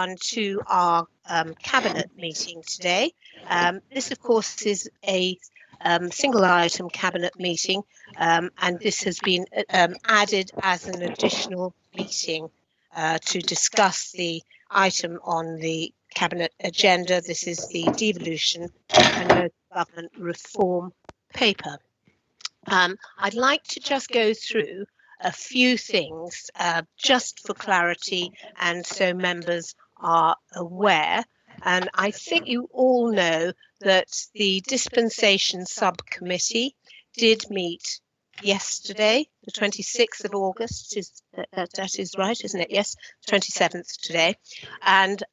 everyone to our Cabinet meeting today. This, of course, is a single item Cabinet meeting, and this has been added as an additional meeting to discuss the item on the Cabinet agenda. This is the devolution and local government reform paper. I'd like to just go through a few things just for clarity and so members are aware. And I think you all know that the dispensation subcommittee did meet yesterday, the 26th of August. That is right, isn't it? Yes, 27th today. And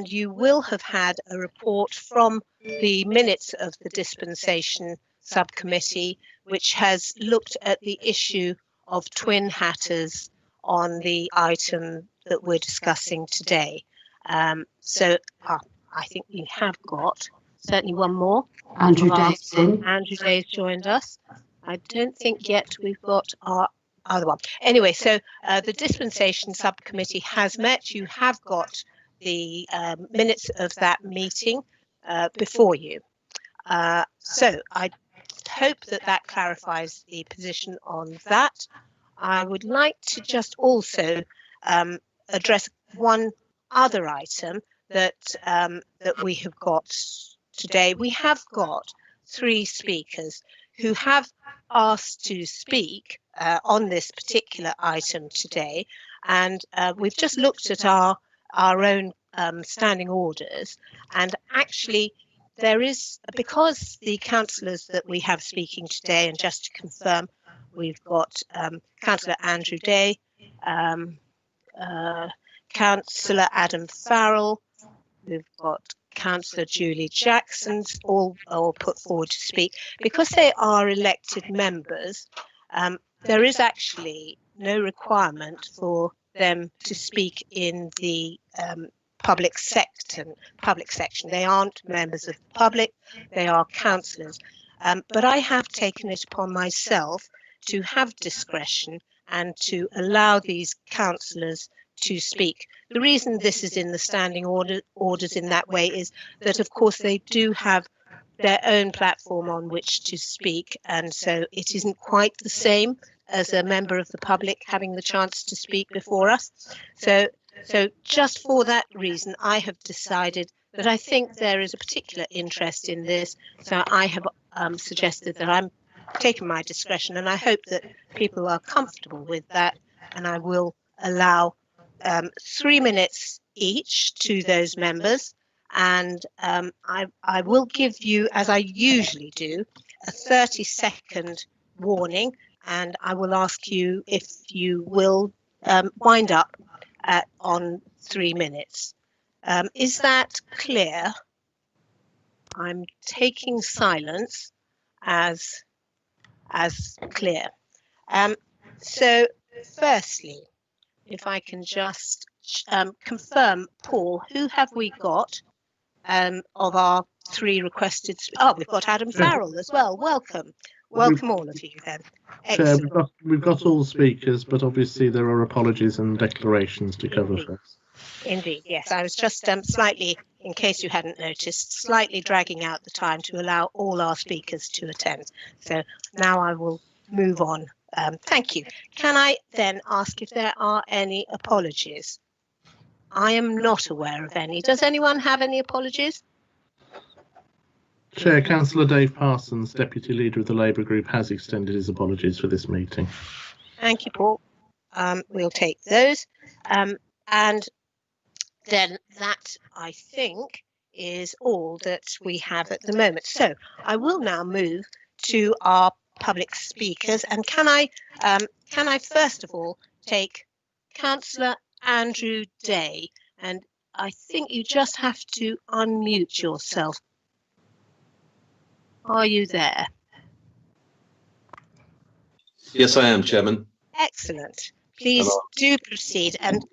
you will have had a report from the minutes of the dispensation subcommittee, which has looked at the issue of twin hatters on the item that we're discussing today. So I think you have got certainly one more. Andrew Day's in. Andrew Day's joined us. I don't think yet we've got our other one. Anyway, so the dispensation subcommittee has met. You have got the minutes of that meeting before you. So I hope that clarifies the position on that. I would like to just also address one other item that we have got today. We have got 3 speakers who have asked to speak on this particular item today, and we've just looked at our own standing orders, and actually there is, because the councillors that we have speaking today, and just to confirm, we've got Councillor Andrew Day, Councillor Adam Farrell, we've got Councillor Julie Jackson, all put forward to speak. Because they are elected members, there is actually no requirement for them to speak in the public section. They aren't members of the public, they are councillors. But I have taken it upon myself to have discretion and to allow these councillors to speak. The reason this is in the standing orders in that way is that, of course, they do have their own platform on which to speak, and so it isn't quite the same as a member of the public having the chance to speak before us. So just for that reason, I have decided that I think there is a particular interest in this, so I have suggested that I'm taking my discretion, and I hope that people are comfortable with that, and I will allow 3 minutes each to those members, and I will give you, as I usually do, a 30-second warning, and I will ask you if you will wind up on 3 minutes. Is that clear? I'm taking silence as clear. So firstly, if I can just confirm, Paul, who have we got of our 3 requested? Oh, we've got Adam Farrell as well. Welcome all of you then. Chair, we've got all the speakers, but obviously there are apologies and declarations to cover first. Indeed, yes. I was just slightly, in case you hadn't noticed, slightly dragging out the time to allow all our speakers to attend. So now I will move on. Thank you. Can I then ask if there are any apologies? I am not aware of any. Does anyone have any apologies? Chair, Councillor Dave Parsons, Deputy Leader of the Labour Group, has extended his apologies for this meeting. Thank you, Paul. We'll take those. And then that, I think, is all that we have at the moment. So I will now move to our public speakers, and can I first of all take Councillor Andrew Day, and I think you just have to unmute yourself. Are you there? Yes, I am, Chairman. Excellent. Please do proceed, and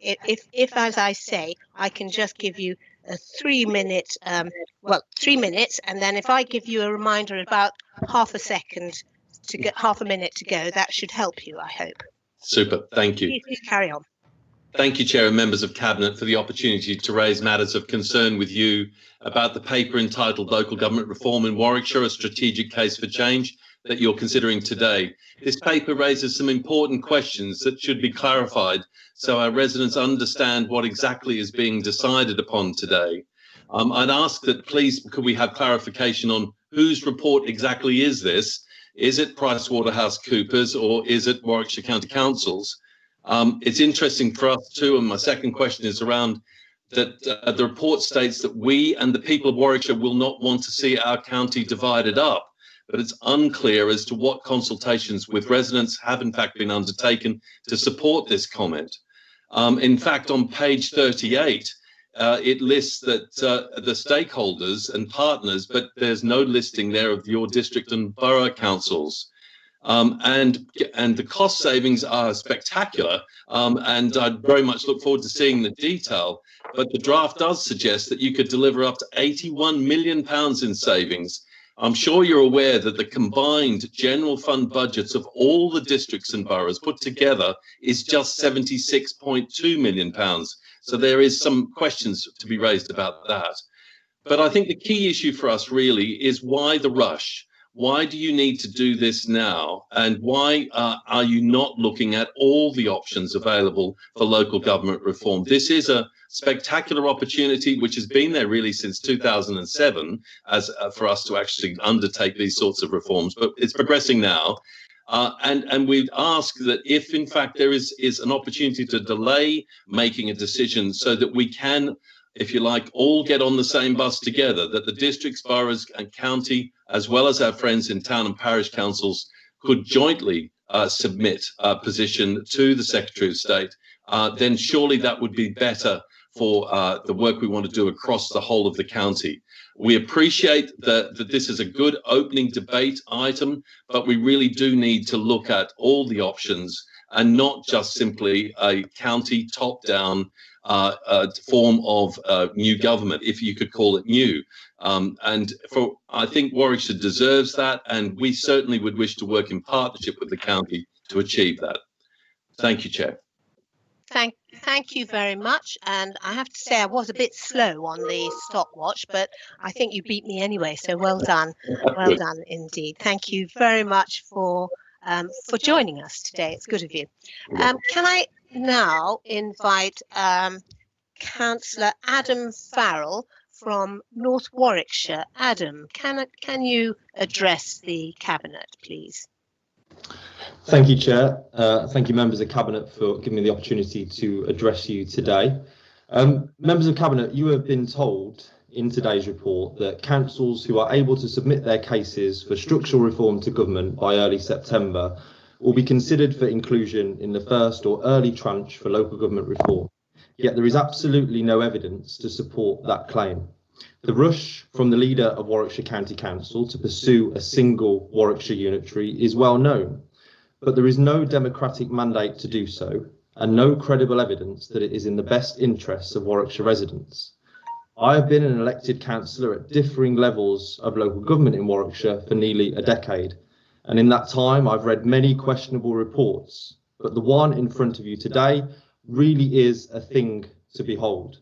if, as I say, I can just give you a 3 minute, 3 minutes, and then if I give you a reminder about half a minute to go, that should help you, I hope. Super, thank you. Please carry on. Thank you, Chair and members of Cabinet, for the opportunity to raise matters of concern with you about the paper entitled Local Government Reform in Warwickshire, a Strategic Case for Change, that you're considering today. This paper raises some important questions that should be clarified so our residents understand what exactly is being decided upon today. I'd ask that please could we have clarification on whose report exactly is this? Is it PricewaterhouseCoopers or is it Warwickshire County Council's? It's interesting for us too, and my second question is around that the report states that we and the people of Warwickshire will not want to see our county divided up, but it's unclear as to what consultations with residents have in fact been undertaken to support this comment. In fact, on page 38, it lists that the stakeholders and partners, but there's no listing there of your district and borough councils. And the cost savings are spectacular, and I'd very much look forward to seeing the detail. But the draft does suggest that you could deliver up to £81 million in savings. I'm sure you're aware that the combined general fund budgets of all the districts and boroughs put together is just £76.2 million. So there is some questions to be raised about that. But I think the key issue for us really is why the rush? Why do you need to do this now? And why are you not looking at all the options available for local government reform? This is a spectacular opportunity which has been there really since 2007 as for us to actually undertake these sorts of reforms, but it's progressing now. And we'd ask that if in fact there is an opportunity to delay making a decision so that we can, if you like, all get on the same bus together, that the districts, boroughs and county, as well as our friends in town and parish councils, could jointly submit a position to the Secretary of State, then surely that would be better for the work we want to do across the whole of the county. We appreciate that this is a good opening debate item, but we really do need to look at all the options and not just simply a county top-down form of new government, if you could call it new. I think Warwickshire deserves that, and we certainly would wish to work in partnership with the county to achieve that. Thank you, Chair. Thank you very much. And I have to say I was a bit slow on the stopwatch, but I think you beat me anyway. So well done. Well done indeed. Thank you very much for joining us today. It's good of you. Can I now invite Councillor Adam Farrell from North Warwickshire. Adam, can you address the Cabinet, please? Thank you, Chair. Thank you, members of Cabinet, for giving me the opportunity to address you today. Members of Cabinet, you have been told in today's report that councils who are able to submit their cases for structural reform to government by early September will be considered for inclusion in the first or early tranche for local government reform. Yet there is absolutely no evidence to support that claim. The rush from the leader of Warwickshire County Council to pursue a single Warwickshire unitary is well known, but there is no democratic mandate to do so and no credible evidence that it is in the best interests of Warwickshire residents. I have been an elected councillor at differing levels of local government in Warwickshire for nearly a decade, and in that time I've read many questionable reports, but the one in front of you today really is a thing to behold.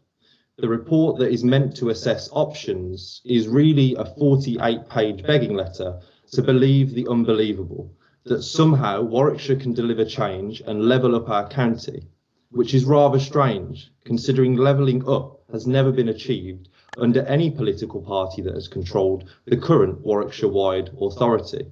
The report that is meant to assess options is really a 48-page begging letter to believe the unbelievable, that somehow Warwickshire can deliver change and level up our county, which is rather strange, considering levelling up has never been achieved under any political party that has controlled the current Warwickshire-wide authority.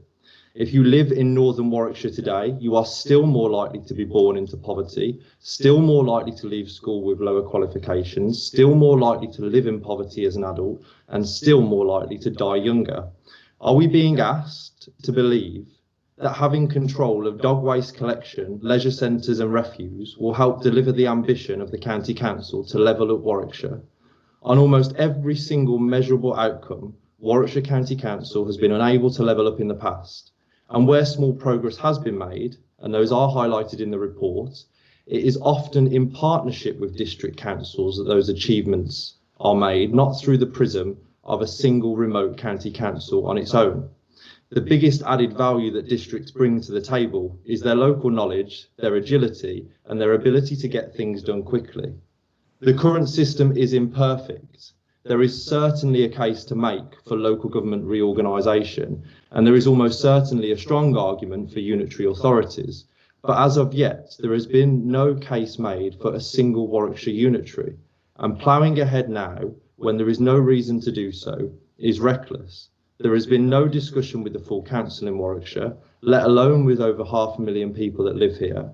If you live in northern Warwickshire today, you are still more likely to be born into poverty, still more likely to leave school with lower qualifications, still more likely to live in poverty as an adult, and still more likely to die younger. Are we being asked to believe that having control of dog waste collection, leisure centres and refuse will help deliver the ambition of the County Council to level up Warwickshire? On almost every single measurable outcome, Warwickshire County Council has been unable to level up in the past. And where small progress has been made, and those are highlighted in the report, it is often in partnership with district councils that those achievements are made, not through the prism of a single remote county council on its own. The biggest added value that districts bring to the table is their local knowledge, their agility, and their ability to get things done quickly. The current system is imperfect. There is certainly a case to make for local government reorganisation, and there is almost certainly a strong argument for unitary authorities. But as of yet, there has been no case made for a single Warwickshire unitary, and ploughing ahead now, when there is no reason to do so, is reckless. There has been no discussion with the full council in Warwickshire, let alone with over 500,000 people that live here.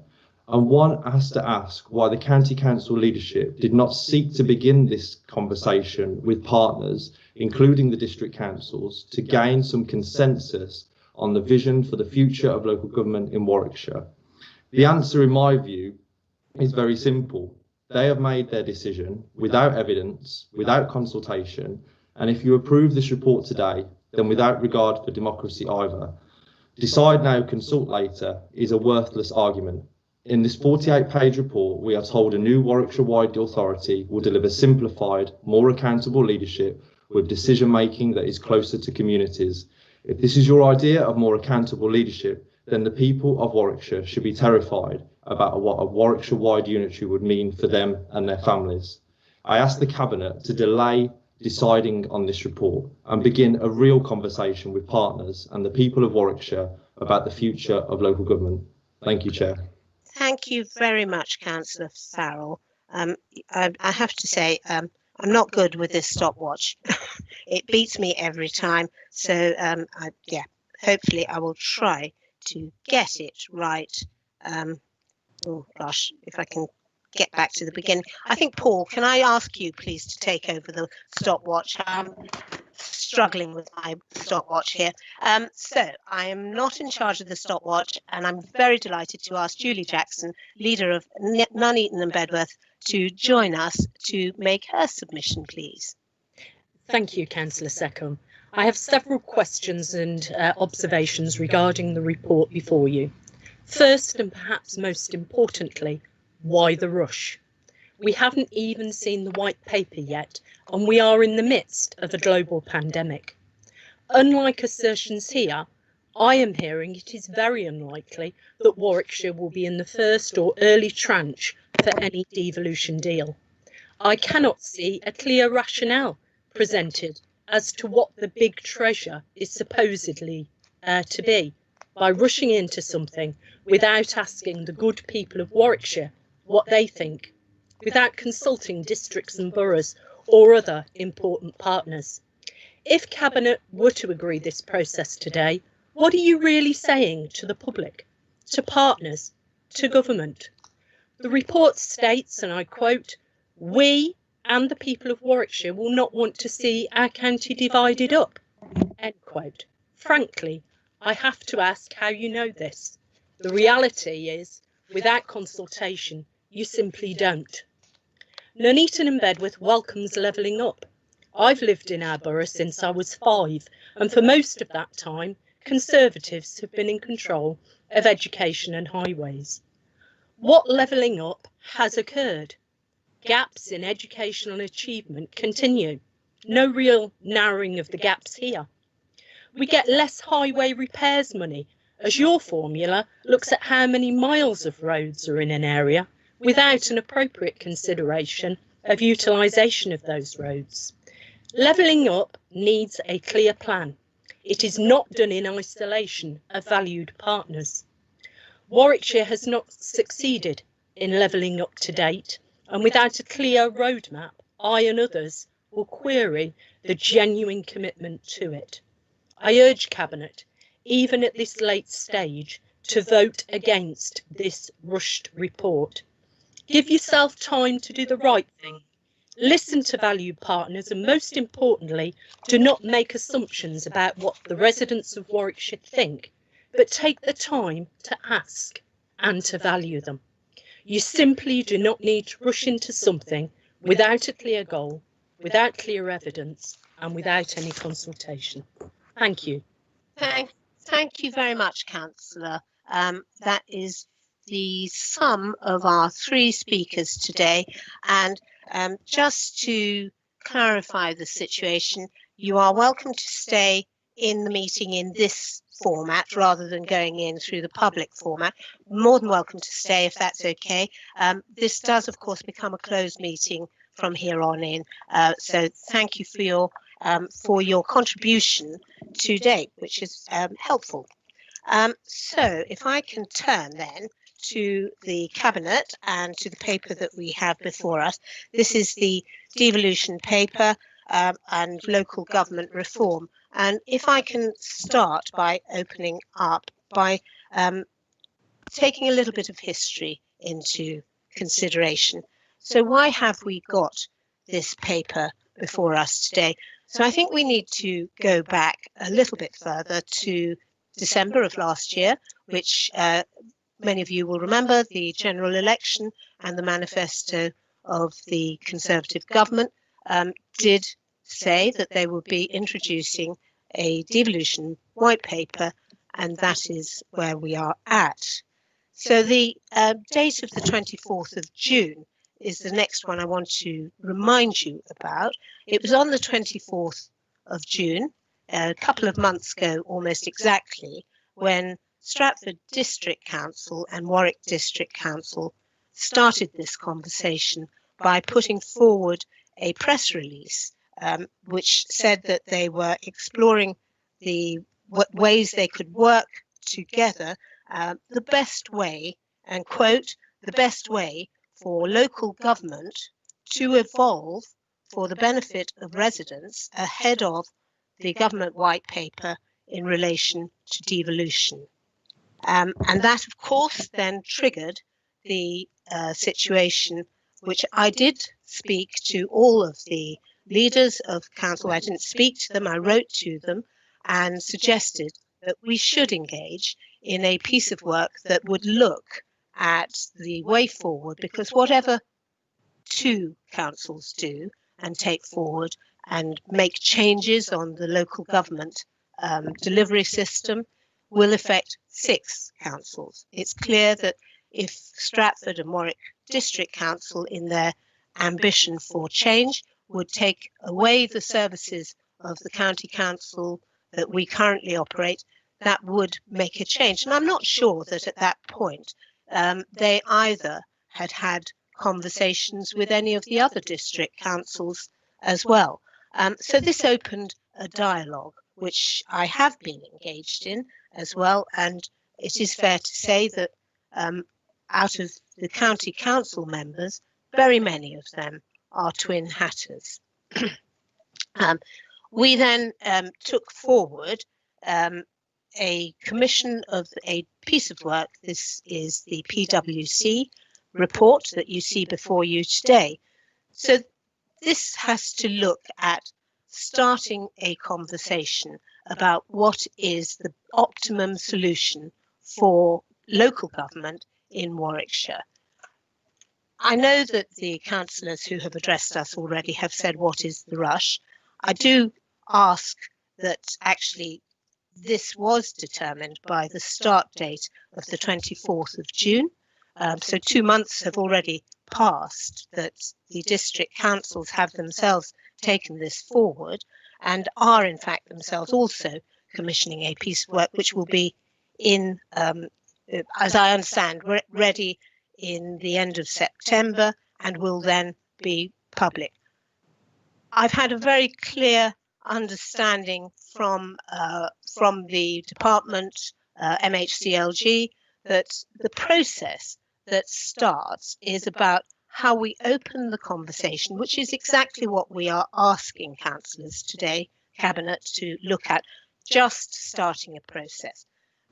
And one has to ask why the county council leadership did not seek to begin this conversation with partners, including the district councils, to gain some consensus on the vision for the future of local government in Warwickshire. The answer, in my view, is very simple. They have made their decision without evidence, without consultation, and if you approve this report today, then without regard for democracy either. Decide now, consult later is a worthless argument. In this 48-page report, we are told a new Warwickshire-wide authority will deliver simplified, more accountable leadership with decision-making that is closer to communities. If this is your idea of more accountable leadership, then the people of Warwickshire should be terrified about what a Warwickshire-wide unitary would mean for them and their families. I ask the Cabinet to delay deciding on this report and begin a real conversation with partners and the people of Warwickshire about the future of local government. Thank you, Chair. Thank you very much, Councillor Farrell. I have to say, I'm not good with this stopwatch. It beats me every time. So, hopefully I will try to get it right. Oh gosh, if I can get back to the beginning. I think, Paul, can I ask you please to take over the stopwatch? I'm struggling with my stopwatch here. So I am not in charge of the stopwatch, and I'm very delighted to ask Julie Jackson, leader of Nuneaton and Bedworth, to join us to make her submission, please. Thank you, Councillor Seckham. I have several questions and observations regarding the report before you. First, and perhaps most importantly, why the rush? We haven't even seen the white paper yet, and we are in the midst of a global pandemic. Unlike assertions here, I am hearing it is very unlikely that Warwickshire will be in the first or early tranche for any devolution deal. I cannot see a clear rationale presented as to what the big treasure is supposedly to be by rushing into something without asking the good people of Warwickshire what they think, without consulting districts and boroughs or other important partners. If Cabinet were to agree this process today, what are you really saying to the public, to partners, to government? The report states, and I quote, "We and the people of Warwickshire will not want to see our county divided up," end quote. Frankly, I have to ask how you know this. The reality is, without consultation, you simply don't. Nuneaton and Bedworth welcomes levelling up. I've lived in our borough since I was 5, and for most of that time, Conservatives have been in control of education and highways. What levelling up has occurred? Gaps in educational achievement continue. No real narrowing of the gaps here. We get less highway repairs money, as your formula looks at how many miles of roads are in an area without an appropriate consideration of utilisation of those roads. Levelling up needs a clear plan. It is not done in isolation of valued partners. Warwickshire has not succeeded in levelling up to date, and without a clear roadmap, I and others will query the genuine commitment to it. I urge Cabinet, even at this late stage, to vote against this rushed report. Give yourself time to do the right thing. Listen to valued partners, and most importantly, do not make assumptions about what the residents of Warwickshire think, but take the time to ask and to value them. You simply do not need to rush into something without a clear goal, without clear evidence, and without any consultation. Thank you. Thank you very much, Councillor. That is the sum of our 3 speakers today. And just to clarify the situation, you are welcome to stay in the meeting in this format rather than going in through the public format, more than welcome to stay if that's okay. This does, of course, become a closed meeting from here on in. So thank you for your contribution to date, which is helpful. So if I can turn then to the Cabinet and to the paper that we have before us. This is the devolution paper and local government reform. And if I can start by opening up by taking a little bit of history into consideration. So why have we got this paper before us today? So I think we need to go back a little bit further to December of last year, which many of you will remember, the general election and the manifesto of the Conservative government did say that they would be introducing a devolution white paper, and that is where we are at. So the date of the 24th of June is the next one I want to remind you about. It was on the 24th of June, a couple of months ago almost exactly, when Stratford District Council and Warwick District Council started this conversation by putting forward a press release which said that they were exploring the ways they could work together, the best way, and quote, the best way for local government to evolve for the benefit of residents ahead of the government white paper in relation to devolution. And that, of course, then triggered the situation which I did speak to all of the leaders of council. I didn't speak to them, I wrote to them and suggested that we should engage in a piece of work that would look at the way forward, because whatever two councils do and take forward and make changes on the local government delivery system will affect 6 councils. It's clear that if Stratford and Warwick District Council, in their ambition for change, would take away the services of the county council that we currently operate, that would make a change. And I'm not sure that at that point they either had conversations with any of the other district councils as well. So this opened a dialogue which I have been engaged in as well, and it is fair to say that out of the county council members, very many of them are twin hatters. We then took forward a commission of a piece of work. This is the PwC report that you see before you today. So this has to look at starting a conversation about what is the optimum solution for local government in Warwickshire. I know that the councillors who have addressed us already have said, what is the rush? I do ask that actually this was determined by the start date of the 24th of June. So 2 months have already passed that the district councils have themselves taken this forward and are in fact themselves also commissioning a piece of work which will be in, as I understand, ready in the end of September and will then be public. I've had a very clear understanding from the department, MHCLG, that the process that starts is about how we open the conversation, which is exactly what we are asking councillors today, Cabinet, to look at, just starting a process.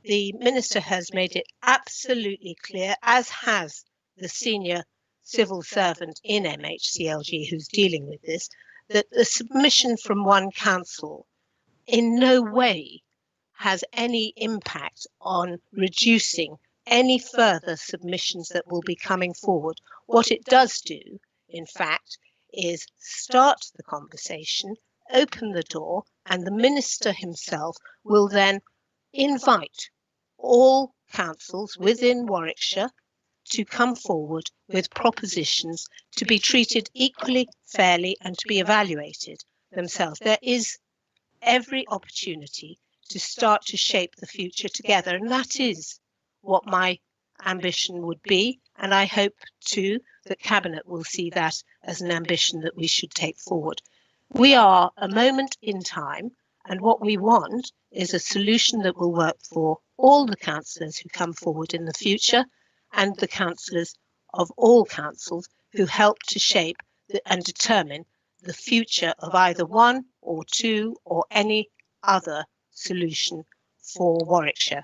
The Minister has made it absolutely clear, as has the senior civil servant in MHCLG who's dealing with this, that the submission from one council in no way has any impact on reducing any further submissions that will be coming forward. What it does do, in fact, is start the conversation, open the door, and the Minister himself will then invite all councils within Warwickshire to come forward with propositions to be treated equally, fairly, and to be evaluated themselves. There is every opportunity to start to shape the future together. And that is what my ambition would be. And I hope too that Cabinet will see that as an ambition that we should take forward. We are a moment in time, and what we want is a solution that will work for all the councillors who come forward in the future and the councillors of all councils who help to shape and determine the future of either one or two or any other solution for Warwickshire.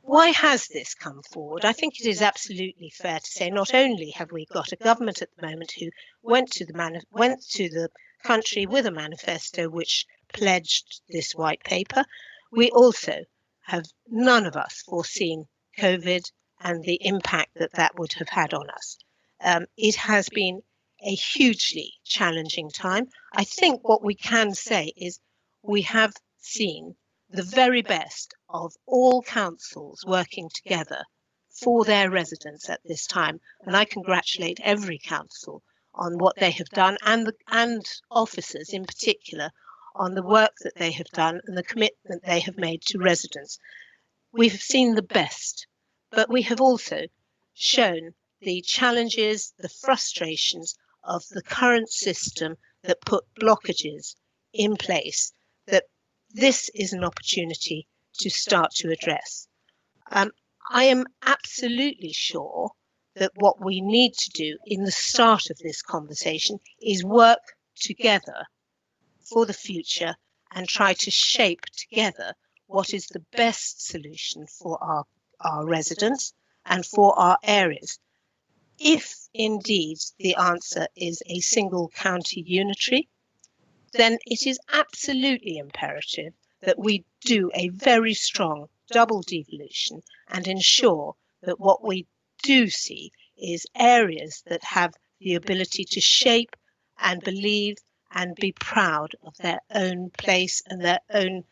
Why has this come forward? I think it is absolutely fair to say not only have we got a government at the moment who went to the country with a manifesto which pledged this white paper, we also have none of us foreseen COVID and the impact that that would have had on us. It has been a hugely challenging time. I think what we can say is we have seen the very best of all councils working together for their residents at this time, and I congratulate every council on what they have done, and officers in particular on the work that they have done and the commitment they have made to residents. We've seen the best, but we have also shown the challenges, the frustrations of the current system that put blockages in place, that this is an opportunity to start to address. I am absolutely sure that what we need to do in the start of this conversation is work together for the future and try to shape together what is the best solution for our residents and for our areas. If indeed the answer is a single county unitary, then it is absolutely imperative that we do a very strong double devolution and ensure that what we do see is areas that have the ability to shape and believe and be proud of their own place and their own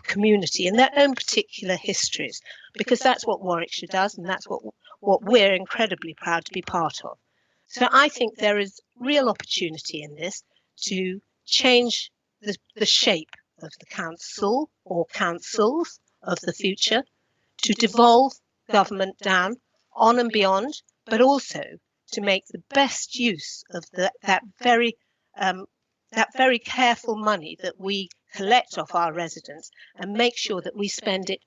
community and their own particular histories, because that's what Warwickshire does, and that's what we're incredibly proud to be part of. So I think there is real opportunity in this to change the shape of the council or councils of the future, to devolve government down on and beyond, but also to make the best use of that very careful money that we collect off our residents and make sure that we spend it,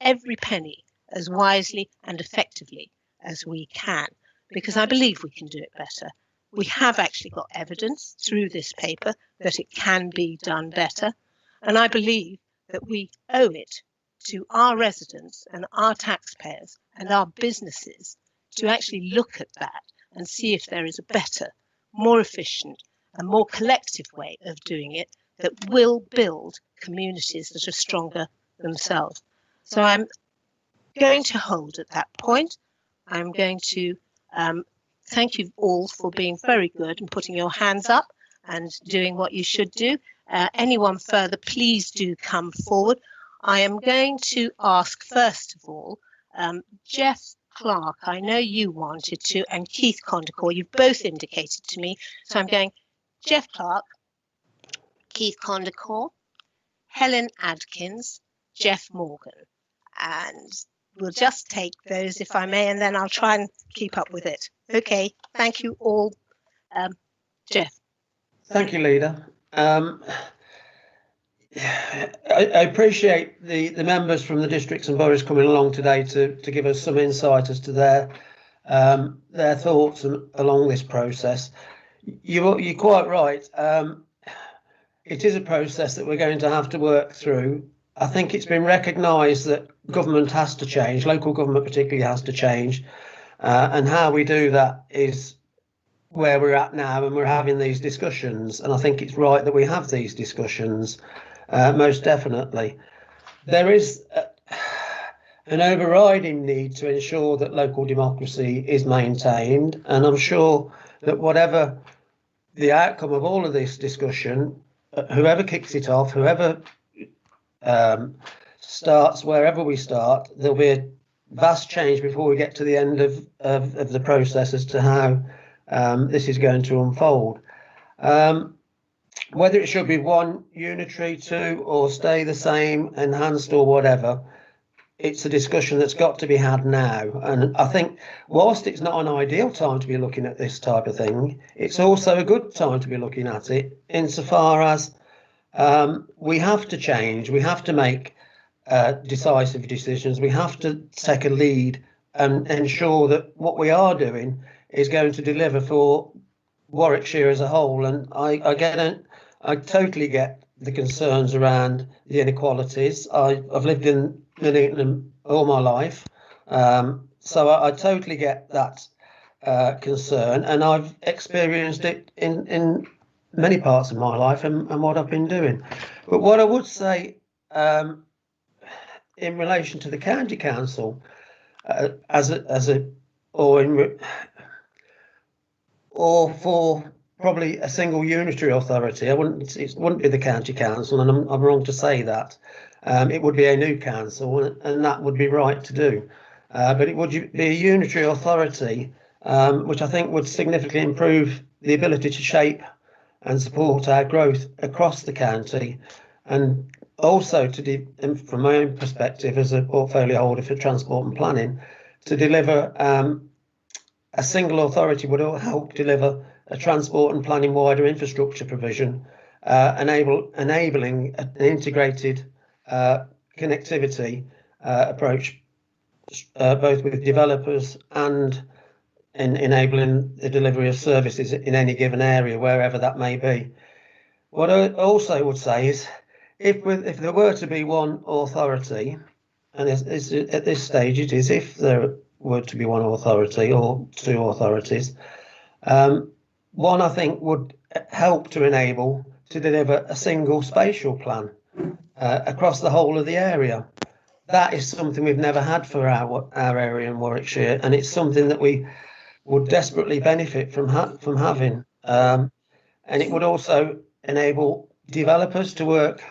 every penny, as wisely and effectively as we can, because I believe we can do it better. We have actually got evidence through this paper that it can be done better, and I believe that we owe it to our residents and our taxpayers and our businesses to actually look at that and see if there is a better, more efficient and more collective way of doing it that will build communities that are stronger themselves. So I'm going to hold at that point. I'm going to thank you all for being very good and putting your hands up and doing what you should do. Anyone further, please do come forward. I am going to ask, first of all, Jeff Clark, I know you wanted to, and Keith Condacor, you've both indicated to me. So I'm going Jeff Clark, Keith Condacor, Helen Adkins, Jeff Morgan. And we'll just take those, if I may, and then I'll try and keep up with it. Okay, thank you all. Jeff. Thank you, Leader. I appreciate the members from the districts and boroughs coming along today to give us some insight as to their thoughts along this process. You're quite right. It is a process that we're going to have to work through. I think it's been recognised that government has to change, local government particularly has to change, and how we do that is where we're at now, and we're having these discussions, and I think it's right that we have these discussions, most definitely. There is an overriding need to ensure that local democracy is maintained, and I'm sure that whatever the outcome of all of this discussion, whoever kicks it off, whoever starts wherever we start, there'll be a vast change before we get to the end of the process as to how this is going to unfold. whether it should be one unitary, two, or stay the same, enhanced or whatever, it's a discussion that's got to be had now. And I think whilst it's not an ideal time to be looking at this type of thing, it's also a good time to be looking at it insofar as we have to change, we have to make decisive decisions, we have to take a lead and ensure that what we are doing is going to deliver for Warwickshire as a whole. And I totally get the concerns around the inequalities. I've lived in Nuneaton all my life, so I totally get that concern, and I've experienced it in many parts of my life and what I've been doing. But what I would say in relation to the county council, or for probably a single unitary authority, it wouldn't be the county council, and I'm wrong to say that. It would be a new council, and that would be right to do. But it would be a unitary authority, which I think would significantly improve the ability to shape and support our growth across the county, and also from my own perspective as a portfolio holder for transport and planning, to deliver a single authority would help deliver a transport and planning wider infrastructure provision, enabling an integrated connectivity approach, both with developers and in enabling the delivery of services in any given area, wherever that may be. What I also would say is, if there were to be one authority, and at this stage it is, if there were to be one authority or two authorities, one I think would help to enable to deliver a single spatial plan across the whole of the area. That is something we've never had for our area in Warwickshire, and it's something that we would desperately benefit from having. And it would also enable developers to work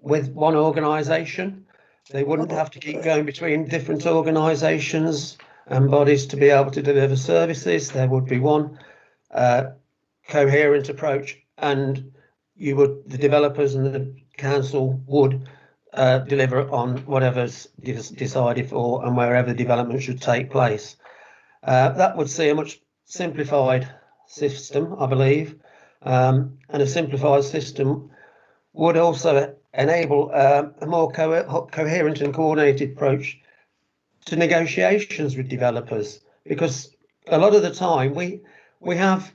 with one organisation. They wouldn't have to keep going between different organisations and bodies to be able to deliver services. There would be one coherent approach, and the developers and the council would deliver on whatever's decided for and wherever the development should take place. That would see a much simplified system, I believe, and a simplified system would also enable a more coherent and coordinated approach to negotiations with developers, because a lot of the time we have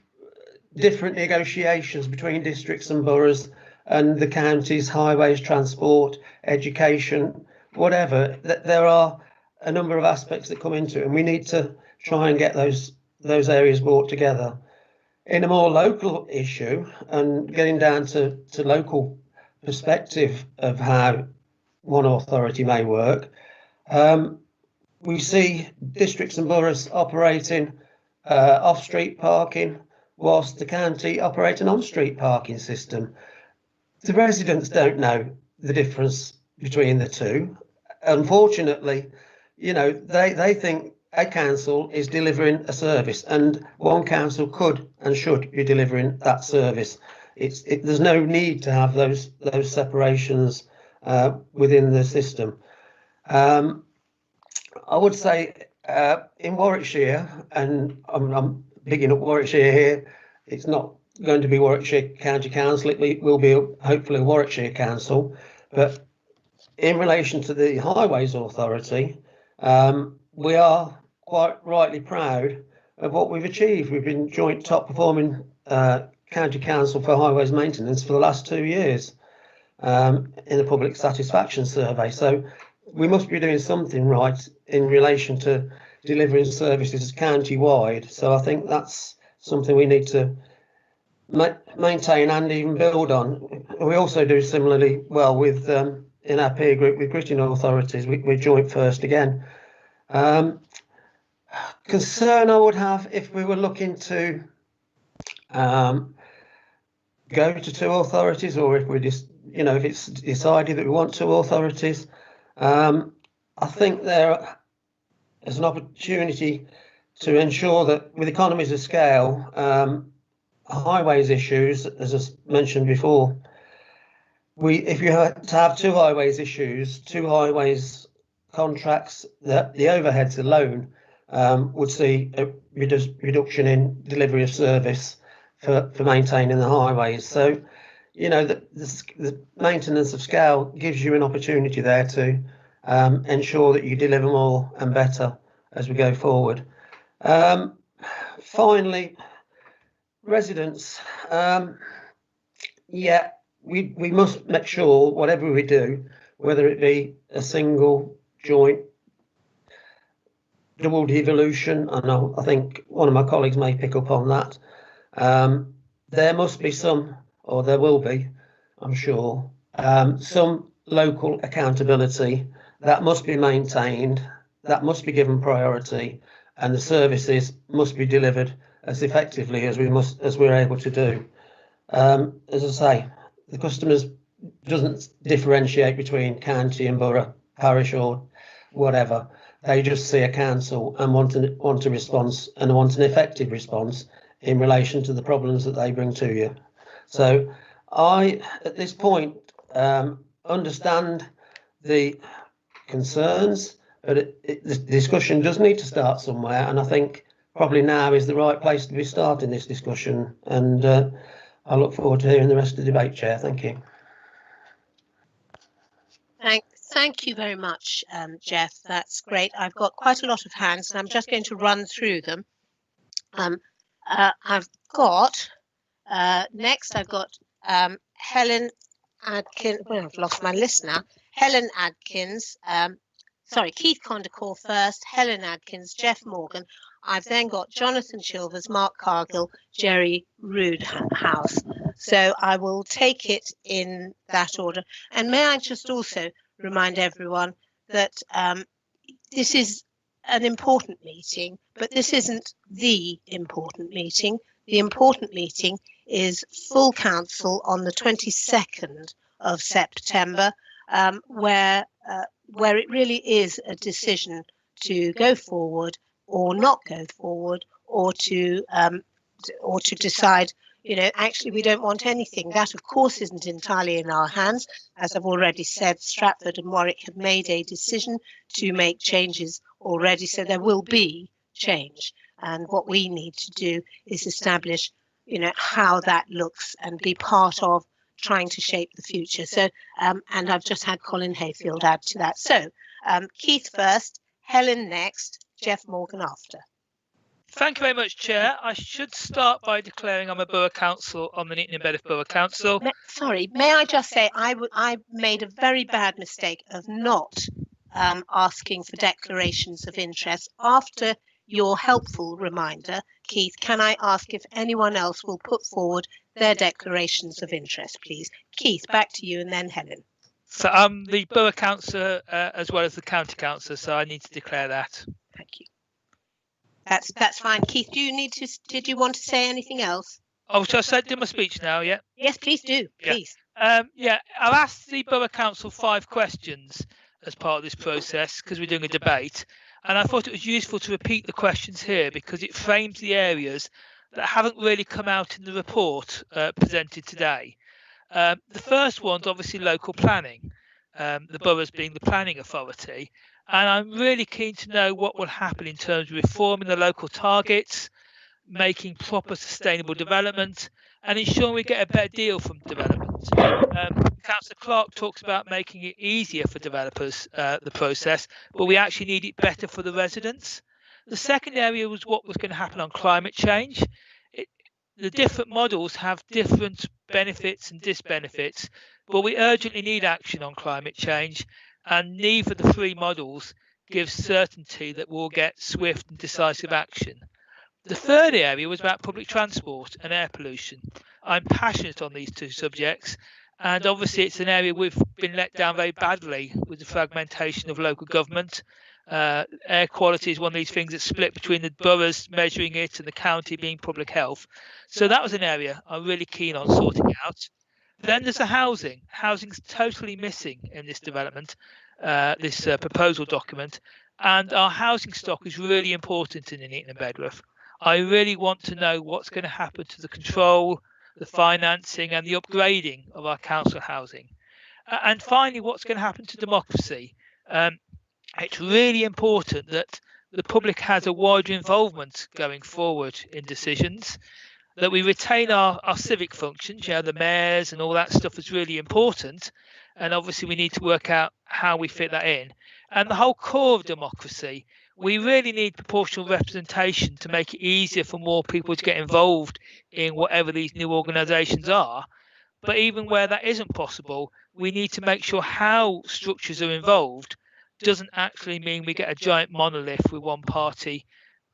different negotiations between districts and boroughs and the counties, highways, transport, education, whatever. There are a number of aspects that come into it, and we need to try and get those areas brought together. In a more local issue, and getting down to local perspective of how one authority may work, we see districts and boroughs operating off-street parking, whilst the county operate an on-street parking system. The residents don't know the difference between the two. Unfortunately, they think a council is delivering a service, and one council could and should be delivering that service. There's no need to have those separations within the system. I would say in Warwickshire, and I'm bigging up Warwickshire here, it's not going to be Warwickshire County Council, it will be hopefully Warwickshire Council, but in relation to the Highways Authority, we are quite rightly proud of what we've achieved. We've been joint top performing County Council for Highways Maintenance for the last 2 years in the Public Satisfaction Survey. So we must be doing something right in relation to delivering services county-wide. So I think that's something we need to maintain and even build on. We also do similarly well with in our peer group with gritting authorities. We're joint first again. Concern I would have if we were looking to go to two authorities, or if we just, if it's decided that we want two authorities, I think there is an opportunity to ensure that with economies of scale, highways issues, as I mentioned before, if you had to have 2 highways issues, 2 highways contracts, the overheads alone would see a reduction in delivery of service for maintaining the highways. So, you know, the maintenance of scale gives you an opportunity there to ensure that you deliver more and better as we go forward. Finally, residents, yeah, we must make sure whatever we do, whether it be a single, joint, double devolution, I think one of my colleagues may pick up on that. There must be some, or there will be, I'm sure, some local accountability that must be maintained, that must be given priority, and the services must be delivered as effectively as we're able to do. As I say, the customers doesn't differentiate between county and borough, parish or whatever. They just see a council and want a response, and want an effective response in relation to the problems that they bring to you. So I, at this point, understand the concerns, but the discussion does need to start somewhere, and I think probably now is the right place to be starting this discussion. And I look forward to hearing the rest of the debate, Chair. Thank you. Thank you very much, Jeff. That's great. I've got quite a lot of hands, and I'm just going to run through them. I've got next. I've got Helen Adkins. Well, I've lost my list now. Helen Adkins. Sorry, Keith Condacore first. Helen Adkins, Jeff Morgan. I've then got Jonathan Chilvers, Mark Cargill, Jerry Roodhouse. So I will take it in that order. And may I just also remind everyone that this is an important meeting, but this isn't the important meeting. The important meeting is full council on the 22nd of September, where it really is a decision to go forward or not go forward, or to decide, you know, actually we don't want anything. That of course isn't entirely in our hands. As I've already said, Stratford and Warwick have made a decision to make changes already, so there will be change. And what we need to do is establish, you know, how that looks and be part of trying to shape the future. So, and I've just had Colin Hayfield add to that. So, Keith first, Helen next, Jeff Morgan after. Thank you very much, Chair. I should start by declaring I'm a Borough Council on the Neaton and Bedford Borough Council. Sorry, may I just say I made a very bad mistake of not asking for declarations of interest. After your helpful reminder, Keith, can I ask if anyone else will put forward their declarations of interest, please? Keith, back to you, and then Helen. So I'm the Borough Councillor as well as the County Councillor, so I need to declare that. Thank you. That's fine. Keith, did you want to say anything else? Oh, shall I do my speech now, yeah? Yes, please do, please. Yeah, I've asked the Borough Council 5 questions as part of this process because we're doing a debate, and I thought it was useful to repeat the questions here because it frames the areas that haven't really come out in the report presented today. The first one's obviously local planning, the boroughs being the planning authority, and I'm really keen to know what will happen in terms of reforming the local targets, making proper sustainable development, and ensuring we get a better deal from development. Councillor Clark talks about making it easier for developers, the process, but we actually need it better for the residents. The second area was what was going to happen on climate change. The different models have different benefits and disbenefits, but we urgently need action on climate change, and neither of the 3 models gives certainty that we'll get swift and decisive action. The third area was about public transport and air pollution. I'm passionate on these 2 subjects, and obviously it's an area we've been let down very badly with the fragmentation of local government. Air quality is one of these things that's split between the boroughs measuring it and the county being public health. So that was an area I'm really keen on sorting out. Then there's the housing. Housing's totally missing in this development, proposal document, and our housing stock is really important in the Neaton and Bedworth. I really want to know what's going to happen to the control, the financing and the upgrading of our council housing. And finally, what's going to happen to democracy? It's really important that the public has a wider involvement going forward in decisions, that we retain our civic functions, the mayors and all that stuff is really important. And obviously we need to work out how we fit that in. And the whole core of democracy, we really need proportional representation to make it easier for more people to get involved in whatever these new organisations are. But even where that isn't possible, we need to make sure how structures are involved doesn't actually mean we get a giant monolith with one party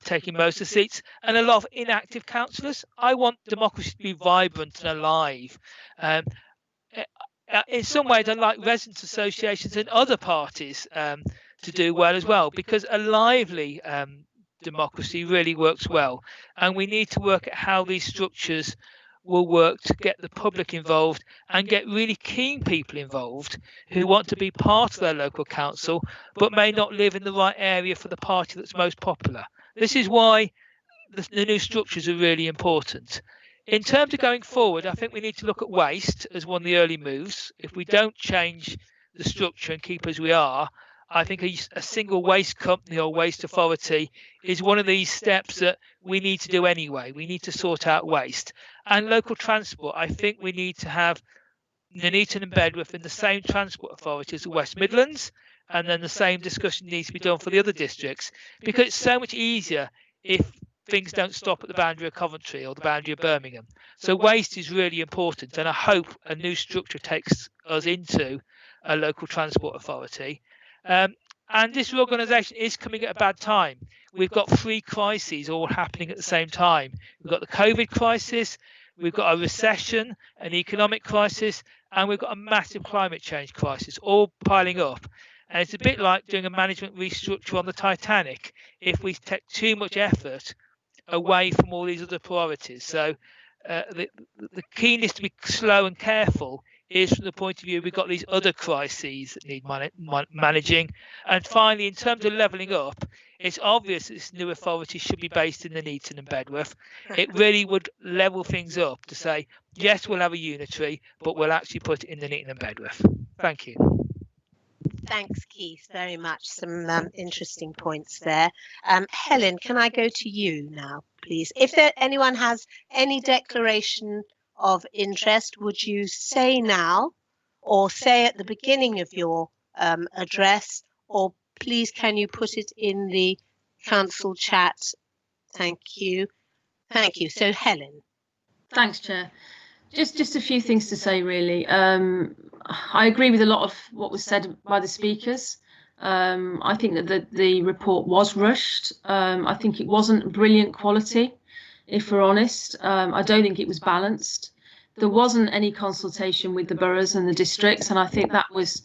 taking most of the seats and a lot of inactive councillors. I want democracy to be vibrant and alive. In some ways, I like residents' associations and other parties to do well as well, because a lively democracy really works well. And we need to work at how these structures will work to get the public involved and get really keen people involved who want to be part of their local council but may not live in the right area for the party that's most popular. This is why the new structures are really important. In terms of going forward, I think we need to look at waste as one of the early moves. If we don't change the structure and keep as we are, I think a single waste company or waste authority is one of these steps that we need to do anyway. We need to sort out waste. And local transport, I think we need to have Nuneaton and Bedworth in the same transport authority as the West Midlands, and then the same discussion needs to be done for the other districts, because it's so much easier if things don't stop at the boundary of Coventry or the boundary of Birmingham. So waste is really important, and I hope a new structure takes us into a local transport authority. And this reorganisation is coming at a bad time. We've got 3 crises all happening at the same time. We've got the COVID crisis, we've got a recession, an economic crisis, and we've got a massive climate change crisis all piling up. And it's a bit like doing a management restructure on the Titanic if we take too much effort away from all these other priorities. So the keenness to be slow and careful is from the point of view we've got these other crises that need managing. And finally, in terms of levelling up, it's obvious that this new authority should be based in Nuneaton and Bedworth. It really would level things up to say, yes, we'll have a unitary, but we'll actually put it in Nuneaton and Bedworth. Thank you. Thanks, Keith, very much. Some interesting points there. Helen, can I go to you now, please? If anyone has any declaration of interest, would you say now or say at the beginning of your address, or please can you put it in the council chat? Thank you. Thank you. So Helen. Thanks, Chair. Just a few things to say, really. I agree with a lot of what was said by the speakers. I think that the report was rushed. I think it wasn't brilliant quality, if we're honest. I don't think it was balanced. There wasn't any consultation with the boroughs and the districts, and I think that was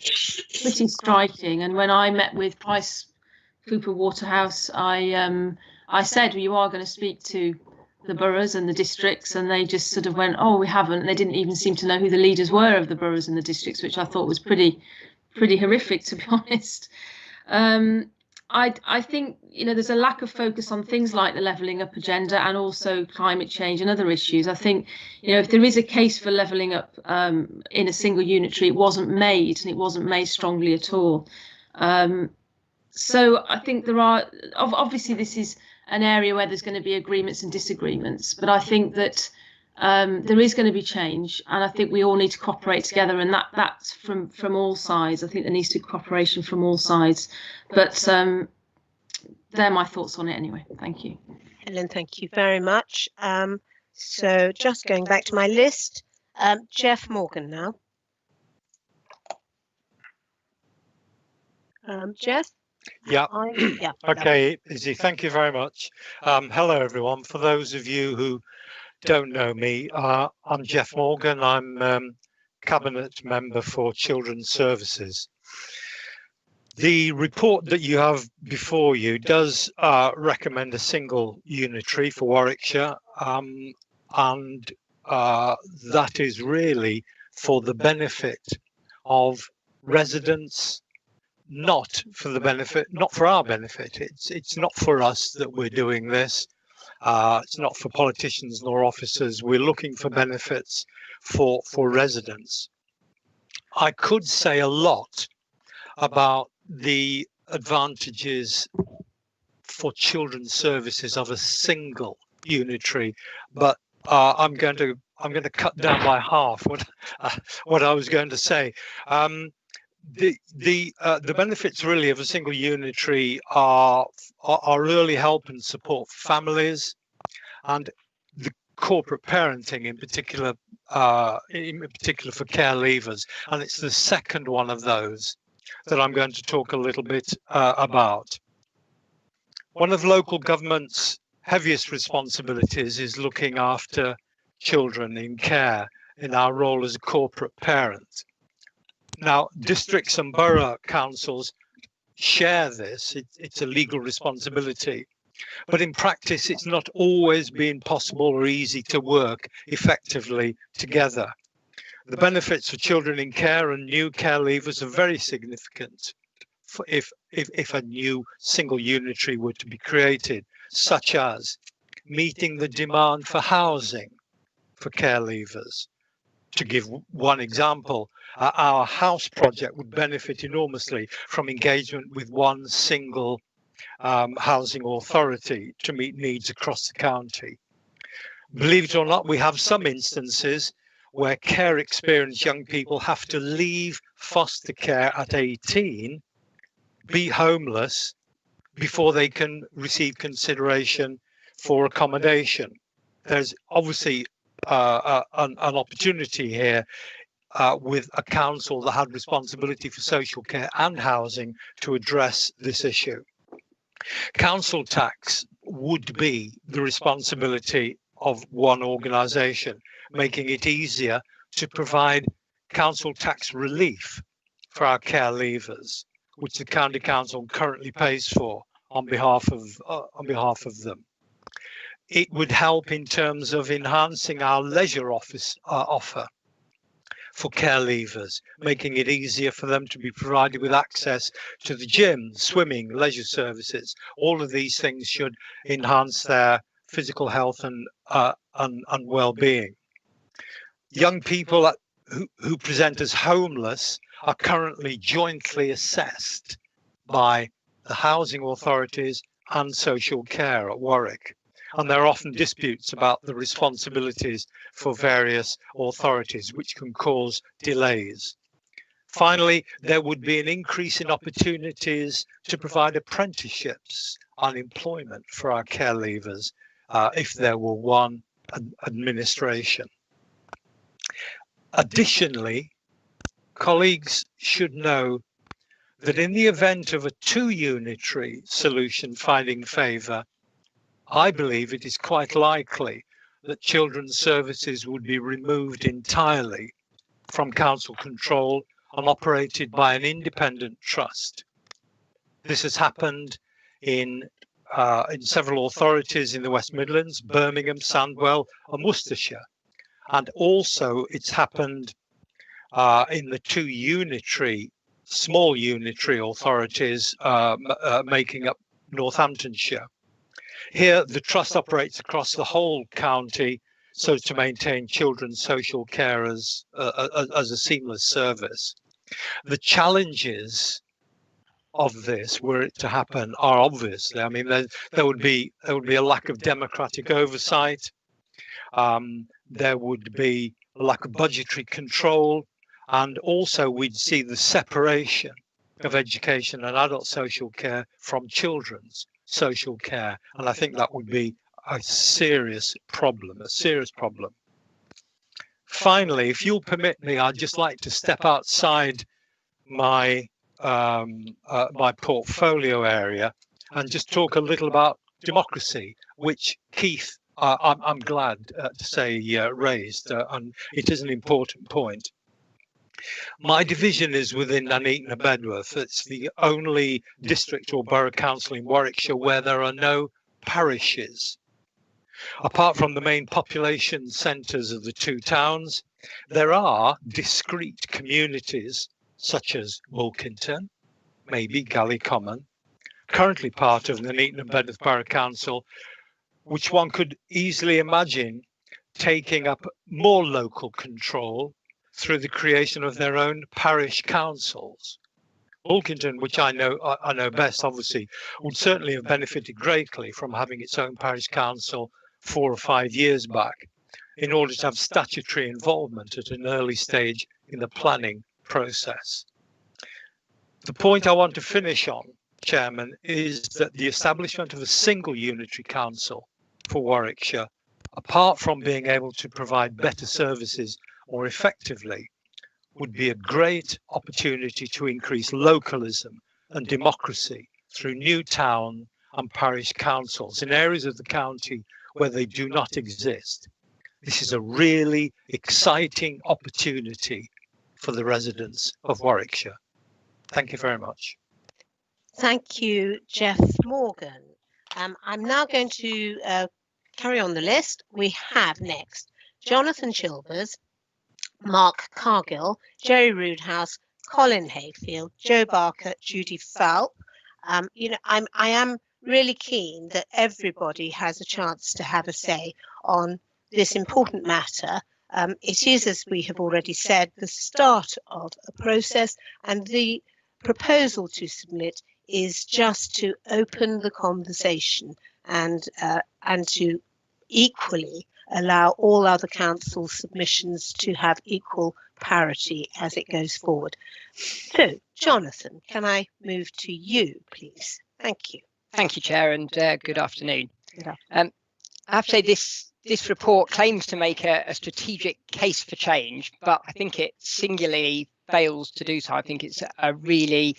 pretty striking. And when I met with Price Cooper Waterhouse, I said, well, you are going to speak to the boroughs and the districts, and they just sort of went, oh, we haven't. And they didn't even seem to know who the leaders were of the boroughs and the districts, which I thought was pretty horrific, to be honest. I think, there's a lack of focus on things like the levelling up agenda and also climate change and other issues. I think, if there is a case for levelling up in a single unitary, it wasn't made, and it wasn't made strongly at all. So I think there are, obviously this is an area where there's going to be agreements and disagreements, but I think that there is going to be change, and I think we all need to cooperate together, and that's from all sides. I think there needs to be cooperation from all sides, but they're my thoughts on it anyway. Thank you. Helen, thank you very much. So just going back to my list, Jeff Morgan now. Jeff? Yeah. Yeah. Okay, Izzy, thank you very much. Hello, everyone. For those of you who don't know me, I'm Jeff Morgan. I'm Cabinet Member for Children's Services. The report that you have before you does recommend a single unitary for Warwickshire, and that is really for the benefit of residents, not for our benefit. It's not for us that we're doing this. It's not for politicians nor officers. We're looking for benefits for residents. I could say a lot about the advantages for children's services of a single unitary, but I'm going to cut down by half what I was going to say. The benefits really of a single unitary are early help and support for families, and the corporate parenting in particular for care leavers. And it's the second one of those that I'm going to talk a little bit about. One of local government's heaviest responsibilities is looking after children in care in our role as a corporate parent. Now, districts and borough councils share this. It's a legal responsibility. But in practice, it's not always been possible or easy to work effectively together. The benefits for children in care and new care leavers are very significant if a new single unitary were to be created, such as meeting the demand for housing for care leavers. To give one example, our house project would benefit enormously from engagement with one single housing authority to meet needs across the county. Believe it or not, we have some instances where care experienced young people have to leave foster care at 18, be homeless, before they can receive consideration for accommodation. There's obviously an opportunity here with a council that had responsibility for social care and housing to address this issue. Council tax would be the responsibility of one organisation, making it easier to provide council tax relief for our care leavers, which the county council currently pays for on behalf of them. It would help in terms of enhancing our leisure offer for care leavers, making it easier for them to be provided with access to the gym, swimming, leisure services. All of these things should enhance their physical health and well-being. Young people who present as homeless are currently jointly assessed by the housing authorities and social care at Warwick. And there are often disputes about the responsibilities for various authorities, which can cause delays. Finally, there would be an increase in opportunities to provide apprenticeships and employment for our care leavers if there were one administration. Additionally, colleagues should know that in the event of a two-unitary solution finding favour, I believe it is quite likely that children's services would be removed entirely from council control and operated by an independent trust. This has happened in several authorities in the West Midlands, Birmingham, Sandwell and Worcestershire. And also it's happened in the two small unitary authorities making up Northamptonshire. Here, the trust operates across the whole county so to maintain children's social care as a seamless service. The challenges of this, were it to happen, are obviously. I mean, there would be a lack of democratic oversight. There would be a lack of budgetary control, and also we'd see the separation of education and adult social care from children's social care, and I think that would be a serious problem. Finally, if you'll permit me, I'd just like to step outside my my portfolio area and just talk a little about democracy, which Keith, I'm glad to say, raised, and it is an important point. My division is within Nuneaton and Bedworth. It's the only district or borough council in Warwickshire where there are no parishes. Apart from the main population centres of the two towns, there are discrete communities such as Wilkington, maybe Galley Common, currently part of the Nuneaton and Bedworth Borough Council, which one could easily imagine taking up more local control through the creation of their own parish councils. Bulkington, which I know best, obviously, would certainly have benefited greatly from having its own parish council 4 or 5 years back, in order to have statutory involvement at an early stage in the planning process. The point I want to finish on, Chairman, is that the establishment of a single unitary council for Warwickshire, apart from being able to provide better services more effectively, would be a great opportunity to increase localism and democracy through new town and parish councils in areas of the county where they do not exist. This is a really exciting opportunity for the residents of Warwickshire. Thank you very much. Thank you, Jeff Morgan. I'm now going to carry on the list. We have next Jonathan Chilvers, Mark Cargill, Jerry Roodhouse, Colin Hayfield, Joe Barker, Judy Falp. I am really keen that everybody has a chance to have a say on this important matter. It is, as we have already said, the start of a process, and the proposal to submit is just to open the conversation and to equally allow all other council submissions to have equal parity as it goes forward. So, Jonathan, can I move to you, please? Thank you. Thank you, Chair, and good afternoon. Good afternoon. I have to say this report claims to make a strategic case for change, but I think it singularly fails to do so. I think it's a really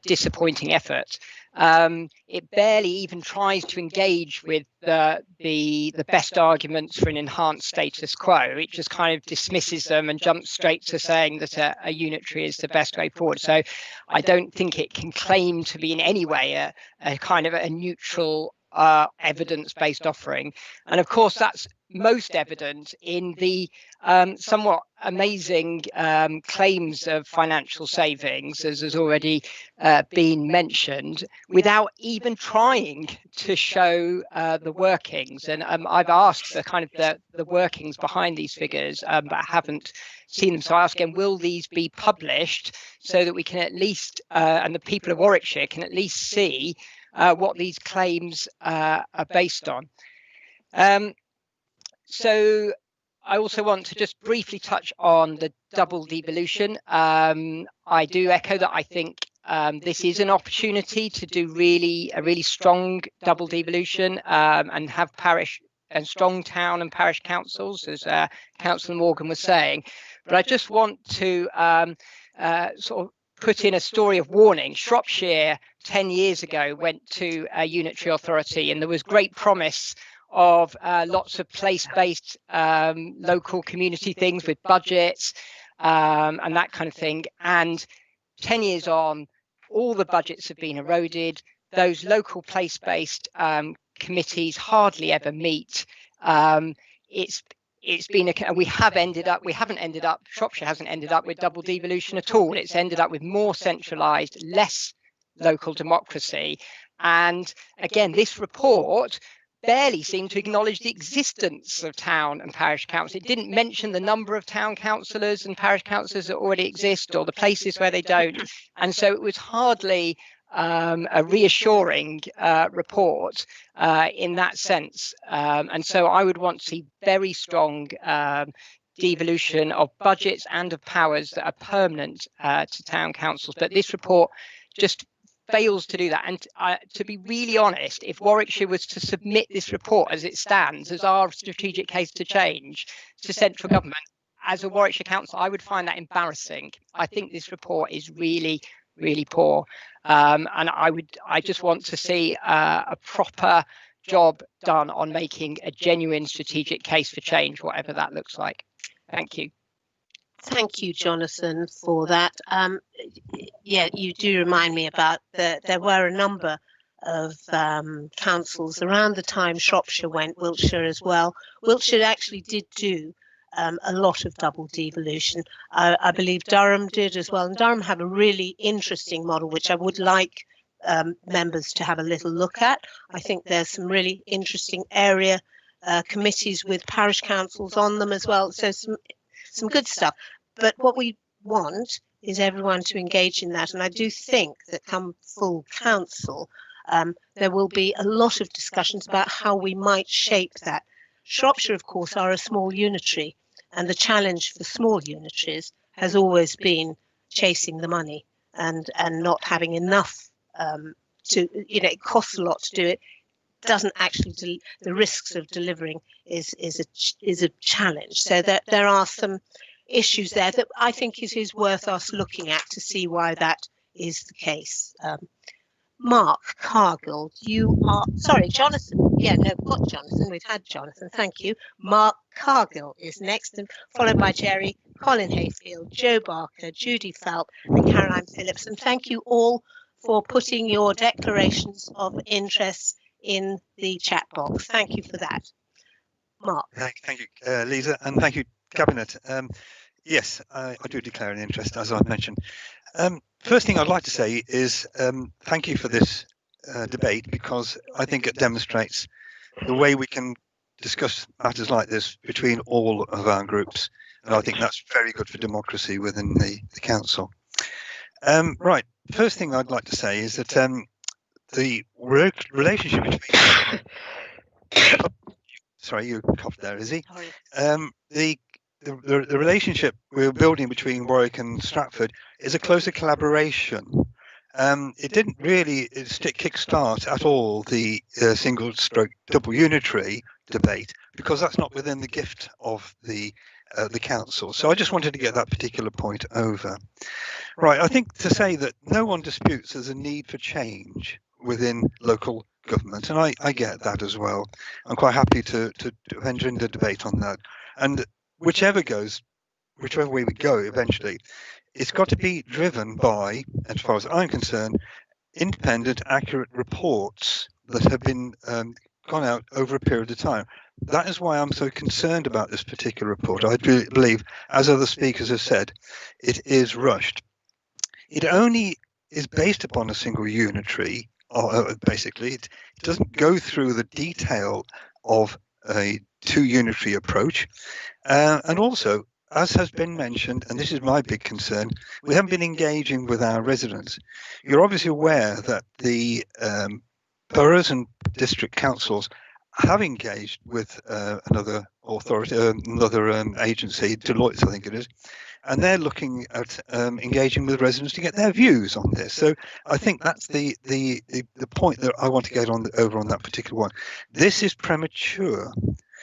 disappointing effort. It barely even tries to engage with the best arguments for an enhanced status quo. It just kind of dismisses them and jumps straight to saying that a unitary is the best way forward. So I don't think it can claim to be in any way a kind of a neutral evidence-based offering. And of course, that's most evident in the somewhat amazing claims of financial savings, as has already been mentioned, without even trying to show the workings. And I've asked the kind of the workings behind these figures, but I haven't seen them. So I ask again, will these be published so that we can at least, and the people of Warwickshire can at least see what these claims are based on. So I also want to just briefly touch on the double devolution. I do echo that I think this is an opportunity to do a really strong double devolution and have parish and strong town and parish councils, as Councillor Morgan was saying. But I just want to sort of put in a story of warning. Shropshire 10 years ago went to a unitary authority, and there was great promise of lots of place-based local community things with budgets and that kind of thing. And 10 years on, all the budgets have been eroded. Those local place-based committees hardly ever meet. It's been Shropshire hasn't ended up with double devolution at all. It's ended up with more centralised, less local democracy. And again, this report barely seemed to acknowledge the existence of town and parish councils. It didn't mention the number of town councillors and parish councillors that already exist, or the places where they don't. And so it was hardly a reassuring report in that sense. And so I would want to see very strong devolution of budgets and of powers that are permanent to town councils. But this report just fails to do that. And to be really honest, if Warwickshire was to submit this report as it stands, as our strategic case to change to central government, as a Warwickshire council, I would find that embarrassing. I think this report is really, really poor. And I just want to see a proper job done on making a genuine strategic case for change, whatever that looks like. Thank you. Thank you, Jonathan, for that. Yeah, you do remind me about there were a number of councils around the time Shropshire went, Wiltshire as well. Wiltshire actually did do a lot of double devolution. I believe Durham did as well, and Durham have a really interesting model, which I would like members to have a little look at. I think there's some really interesting area committees with parish councils on them as well. So some good stuff. But what we want is everyone to engage in that. And I do think that come full council, there will be a lot of discussions about how we might shape that. Shropshire, of course, are a small unitary, and the challenge for small unitaries has always been chasing the money and not having enough to, it costs a lot to do it. Doesn't actually the risks of delivering is a challenge. So that there are some issues there that I think it is worth us looking at to see why that is the case. Mark Cargill, you are sorry, Jonathan. Yeah, no, not Jonathan. We've had Jonathan. Thank you. Mark Cargill is next, and followed by Jerry, Colin Hayfield, Joe Barker, Judy Phelp, and Caroline Phillips. And thank you all for putting your declarations of interest in the chat box. Thank you for that. Mark. Thank you, Lisa, and thank you, Cabinet. Yes, I do declare an interest, as I mentioned. First thing I'd like to say is thank you for this debate, because I think it demonstrates the way we can discuss matters like this between all of our groups, and I think that's very good for democracy within the council. Right, first thing I'd like to say is that the relationship between sorry, you coughed there, Izzy. The relationship we're building between Warwick and Stratford is a closer collaboration. It didn't really kickstart at all the single stroke double unitary debate, because that's not within the gift of the council. So I just wanted to get that particular point over. Right, I think to say that no one disputes there's a need for change within local government, and I get that as well. I'm quite happy to enter into debate on that. And whichever way we go eventually, it's got to be driven by, as far as I'm concerned, independent, accurate reports that have been gone out over a period of time. That is why I'm so concerned about this particular report. I do believe, as other speakers have said, it is rushed. It only is based upon a single unitary, or basically it doesn't go through the detail of a two unitary approach. And also, as has been mentioned, and this is my big concern, we haven't been engaging with our residents. You're obviously aware that the boroughs and district councils have engaged with another authority, another agency, Deloitte, I think it is, and they're looking at engaging with residents to get their views on this. So I think that's the point that I want to get over on that particular one. This is premature.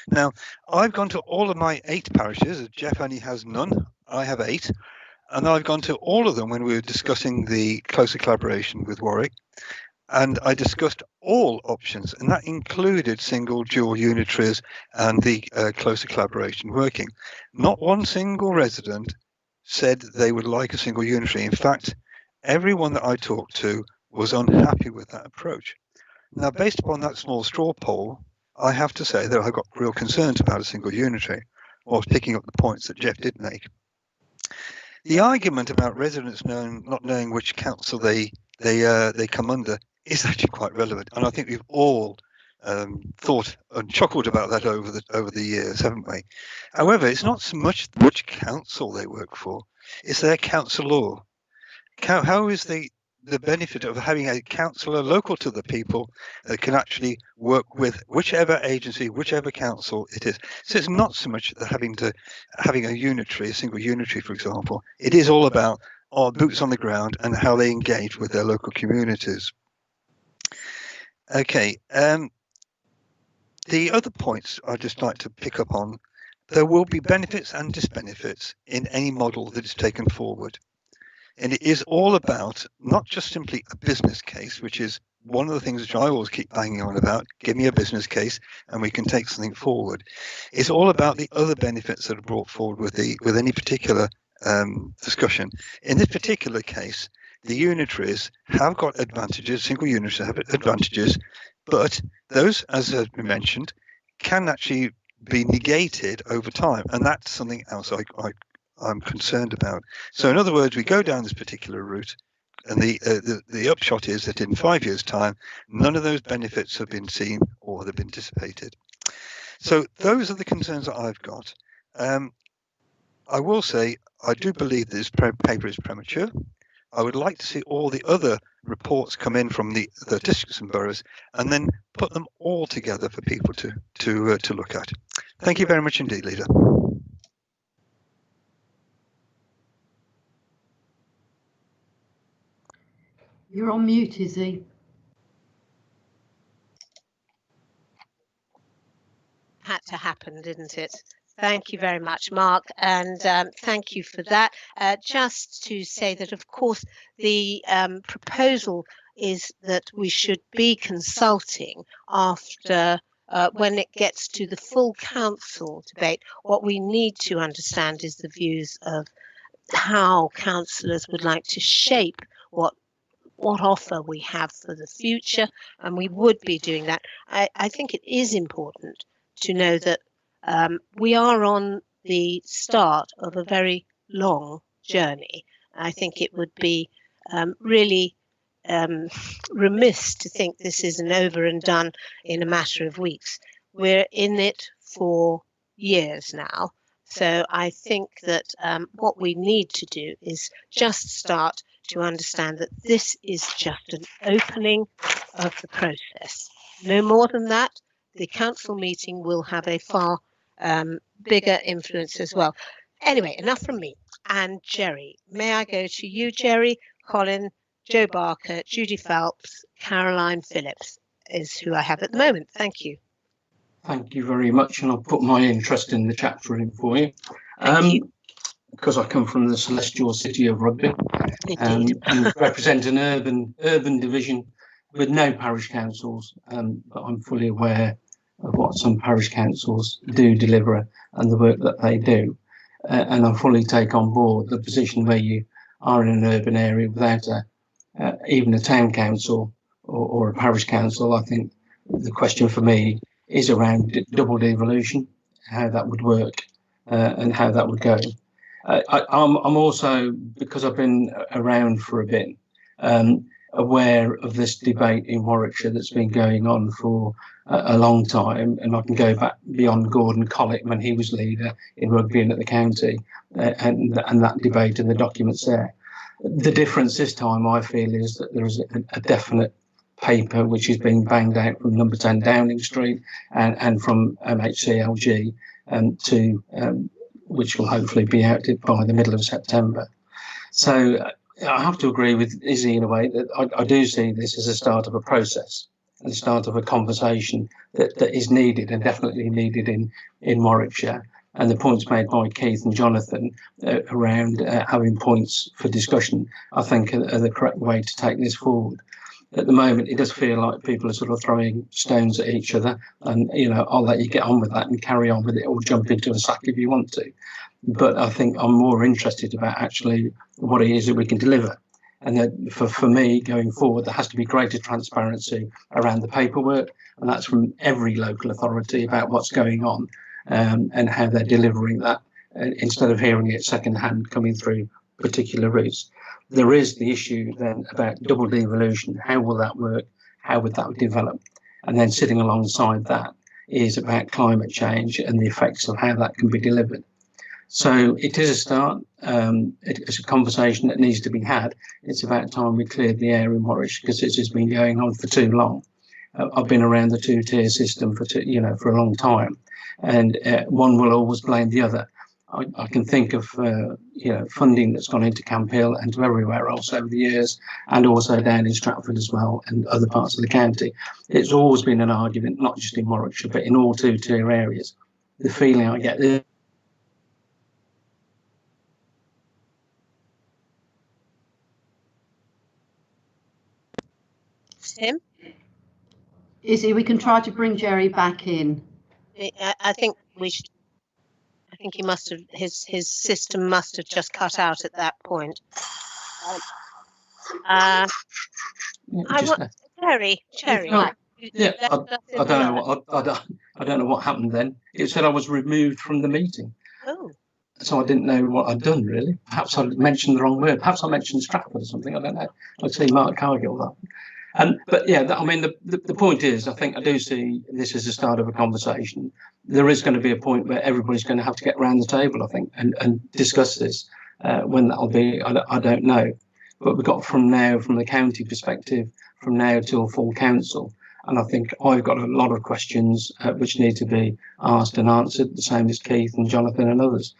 Now, I've gone to all of my 8 parishes. Jeff only has none. I have 8. And I've gone to all of them when we were discussing the closer collaboration with Warwick. And I discussed all options, and that included single, dual unitaries and the closer collaboration working. Not one single resident said they would like a single unitary. In fact, everyone that I talked to was unhappy with that approach. Now, based upon that small straw poll, I have to say that I've got real concerns about a single unitary, whilst picking up the points that Jeff did make. The argument about residents not knowing which council they come under is actually quite relevant, and I think we've all thought and chuckled about that over the years, haven't we? However, it's not so much which council they work for; it's their councillor. How is the benefit of having a councillor local to the people that can actually work with whichever agency, whichever council it is? So it's not so much having a single unitary, for example. It is all about our boots on the ground and how they engage with their local communities. Okay, the other points I'd just like to pick up on, there will be benefits and disbenefits in any model that is taken forward. And it is all about not just simply a business case, which is one of the things which I always keep banging on about. Give me a business case and we can take something forward. It's all about the other benefits that are brought forward with any particular discussion. In this particular case, the unitaries have got advantages, single unitaries have advantages, but those, as has been mentioned, can actually be negated over time. And that's something else I'm concerned about. So in other words, we go down this particular route, And the upshot is that in 5 years' time, none of those benefits have been seen or they've been dissipated. So those are the concerns that I've got. I will say I do believe this paper is premature. I would like to see all the other reports come in from the districts and boroughs, and then put them all together for people to look at. Thank you very much indeed, Leader. You're on mute, Izzy. Had to happen, didn't it? Thank you very much, Mark, and thank you for that. Just to say that, of course, the proposal is that we should be consulting after when it gets to the full council debate. What we need to understand is the views of how councillors would like to shape what offer we have for the future, and we would be doing that. I think it is important to know that we are on the start of a very long journey. I think it would be really remiss to think this is an over and done in a matter of weeks. We're in it for years now. So I think that what we need to do is just start to understand that this is just an opening of the process. No more than that. The council meeting will have a far bigger influence as well. Anyway, enough from me. And Jerry, may I go to you, Jerry? Colin, Joe Barker, Judy Phelps, Caroline Phillips is who I have at the moment. Thank you. Thank you very much, and I'll put my interest in the chapter in for you. Thank you. Because I come from the celestial city of Rugby and represent an urban division with no parish councils, but I'm fully aware of what some parish councils do deliver and the work that they do. And I fully take on board the position where you are in an urban area without even a town council or a parish council. I think the question for me is around double devolution, how that would work and how that would go. I'm also, because I've been around for a bit, aware of this debate in Warwickshire that's been going on for a long time, and I can go back beyond Gordon Collett when he was leader in Rugby and at the county, and that debate and the documents there. The difference this time, I feel, is that there is a definite paper which is being banged out from number 10 Downing Street and from MHCLG to which will hopefully be out by the middle of September. So I have to agree with Izzy in a way that I do see this as a start of a process and the start of a conversation that is needed and definitely needed in Warwickshire. And the points made by Keith and Jonathan around having points for discussion, I think are the correct way to take this forward. At the moment, it does feel like people are sort of throwing stones at each other, and I'll let you get on with that and carry on with it, or jump into a sack if you want to. But I think I'm more interested about actually what it is that we can deliver. And that for me, going forward, there has to be greater transparency around the paperwork, and that's from every local authority about what's going on and how they're delivering that, instead of hearing it secondhand coming through particular routes. There is the issue then about double devolution. How will that work? How would that develop? And then sitting alongside that is about climate change and the effects of how that can be delivered. So it is a start. It's a conversation that needs to be had. It's about time we cleared the air in Warwickshire, because this has been going on for too long. I've been around the two-tier system for a long time, and one will always blame the other. I can think of funding that's gone into Camp Hill and to everywhere else over the years, and also down in Stratford as well and other parts of the county. It's always been an argument, not just in Warwickshire, but in all two-tier areas. The feeling I get there. Tim? Izzy, we can try to bring Jerry back in. I think we should. I think he must have, his system must have just cut out at that point. Cherry. Yeah, I don't know what happened then. It said I was removed from the meeting. Oh. so I didn't know what I'd done really. Perhaps I mentioned the wrong word. Perhaps I mentioned Stratford or something. I don't know. I'd say Mark Cargill that. But yeah, I mean, the point is, I think I do see this as the start of a conversation. There is going to be a point where everybody's going to have to get around the table, I think, and discuss this. When that'll be, I don't know. But we've got from the county perspective, from now till full council. And I think I've got a lot of questions which need to be asked and answered, the same as Keith and Jonathan and others.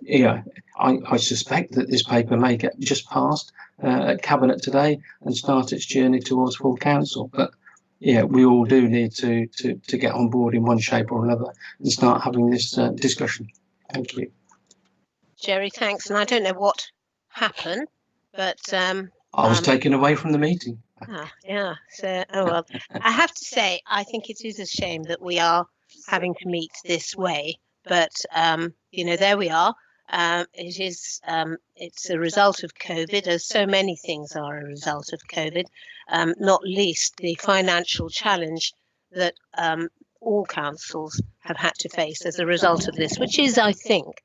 Yeah, I suspect that this paper may get just passed at Cabinet today and start its journey towards full council. But yeah, we all do need to get on board in one shape or another and start having this discussion. Thank you. Jerry, thanks. And I don't know what happened, but I was taken away from the meeting. Yeah. So, oh well. I have to say, I think it is a shame that we are having to meet this way. But you know, there we are. It is. It's a result of COVID, as so many things are a result of COVID. Not least the financial challenge that all councils have had to face as a result of this, which is, I think,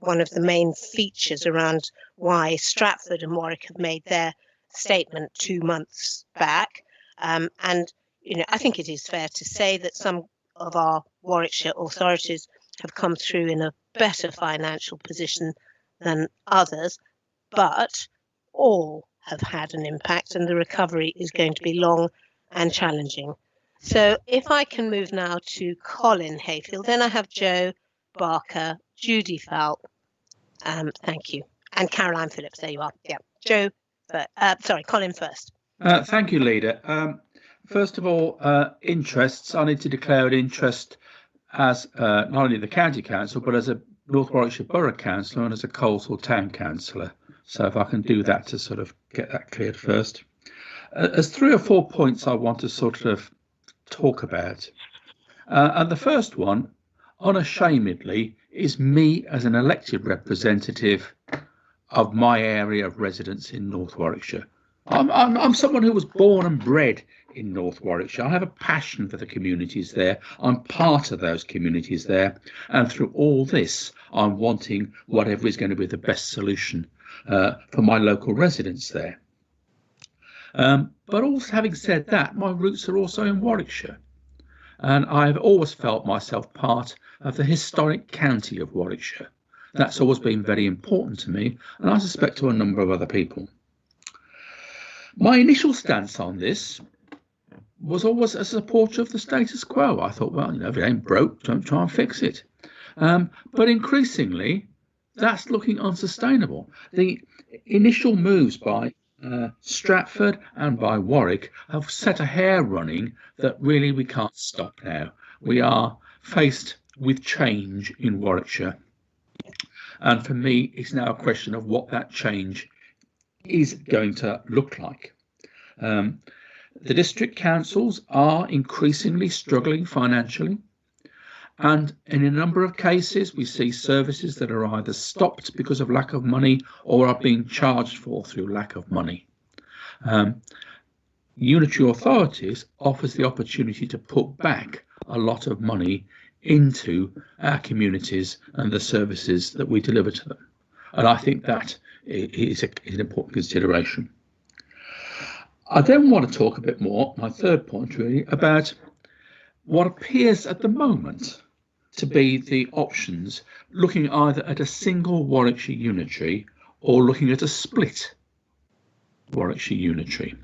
one of the main features around why Stratford and Warwick have made their statement 2 months back. And you know, I think it is fair to say that some of our Warwickshire authorities have come through in a better financial position than others, but all have had an impact, and the recovery is going to be long and challenging. So if I can move now to Colin Hayfield, then I have Joe Barker, Judy Felt, thank you, and Caroline Phillips. There you are. Yeah, Joe. Sorry, Colin first. Thank you, Leader. First of all, interests. I need to declare an interest as not only the County Council, but as a North Warwickshire Borough Councillor and as a Coleshill Town Councillor. So if I can do that to sort of get that cleared first. There's 3 or 4 points I want to sort of talk about. And the first one, unashamedly, is me as an elected representative of my area of residence in North Warwickshire. I'm someone who was born and bred in North Warwickshire. I have a passion for the communities there. I'm part of those communities there. And through all this, I'm wanting whatever is going to be the best solution for my local residents there. But also, having said that, my roots are also in Warwickshire. And I've always felt myself part of the historic county of Warwickshire. That's always been very important to me, and I suspect to a number of other people. My initial stance on this was always a supporter of the status quo. I thought, well, you know, if it ain't broke, don't try and fix it. But increasingly, that's looking unsustainable. The initial moves by Stratford and by Warwick have set a hare running that really we can't stop now. We are faced with change in Warwickshire. And for me, it's now a question of what that change is going to look like. The district councils are increasingly struggling financially. And in a number of cases, we see services that are either stopped because of lack of money or are being charged for through lack of money. Unitary Authorities offers the opportunity to put back a lot of money into our communities and the services that we deliver to them. And I think that is an important consideration. I then want to talk a bit more, my third point really, about what appears at the moment to be the options, looking either at a single Warwickshire unitary or looking at a split Warwickshire unitary.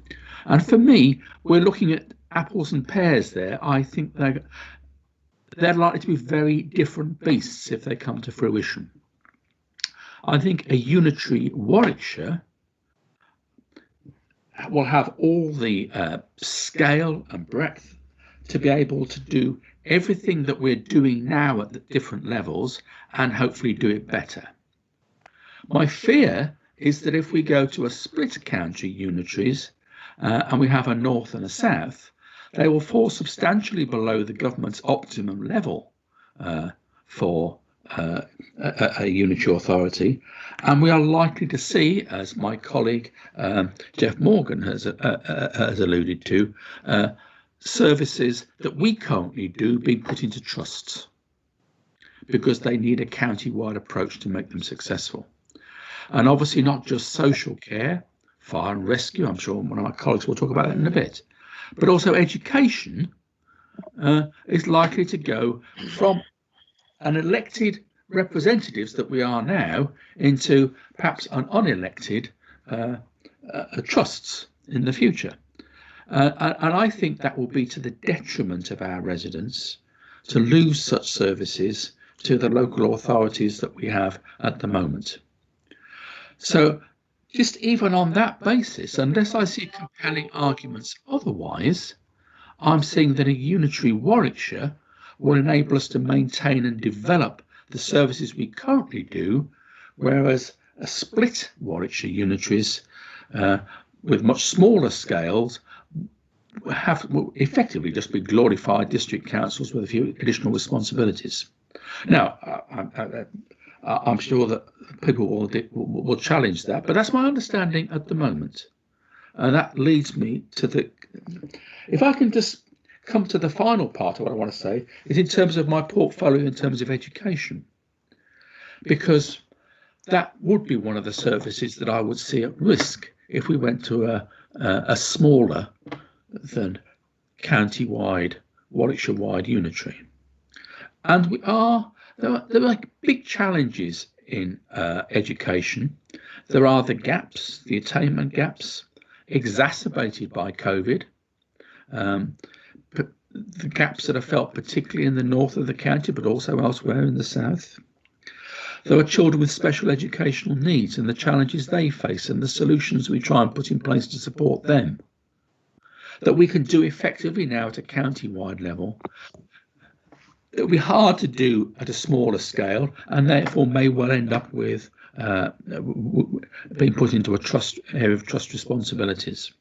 And for me, we're looking at apples and pears there. I think they're likely to be very different beasts if they come to fruition. I think a unitary Warwickshire will have all the scale and breadth to be able to do everything that we're doing now at the different levels and hopefully do it better. My fear is that if we go to a split county unitaries and we have a north and a south, they will fall substantially below the government's optimum level for a unitary authority, and we are likely to see, as my colleague Jeff Morgan has alluded to, services that we currently do being put into trusts. because they need a county-wide approach to make them successful. And obviously not just social care, fire and rescue, I'm sure one of my colleagues will talk about that in a bit, but also education is likely to go from an elected representatives that we are now into perhaps an unelected trusts in the future. And I think that will be to the detriment of our residents to lose such services to the local authorities that we have at the moment. So just even on that basis, unless I see compelling arguments otherwise, I'm seeing that a unitary Warwickshire will enable us to maintain and develop the services we currently do, whereas a split Warwickshire unitaries with much smaller scales will effectively just be glorified district councils with a few additional responsibilities. Now, I'm sure that people will challenge that, but that's my understanding at the moment. And that leads me to the, if I can just come to the final part of what I want to say, is in terms of my portfolio in terms of education, because that would be one of the services that I would see at risk if we went to a smaller than county-wide, Warwickshire-wide unitary. And there are big challenges in education. There are the gaps, the attainment gaps, exacerbated by COVID, the gaps that are felt particularly in the north of the county, but also elsewhere in the south. There are children with special educational needs and the challenges they face and the solutions we try and put in place to support them, that we can do effectively now at a county-wide level. It will be hard to do at a smaller scale and therefore may well end up with being put into a area of trust responsibilities.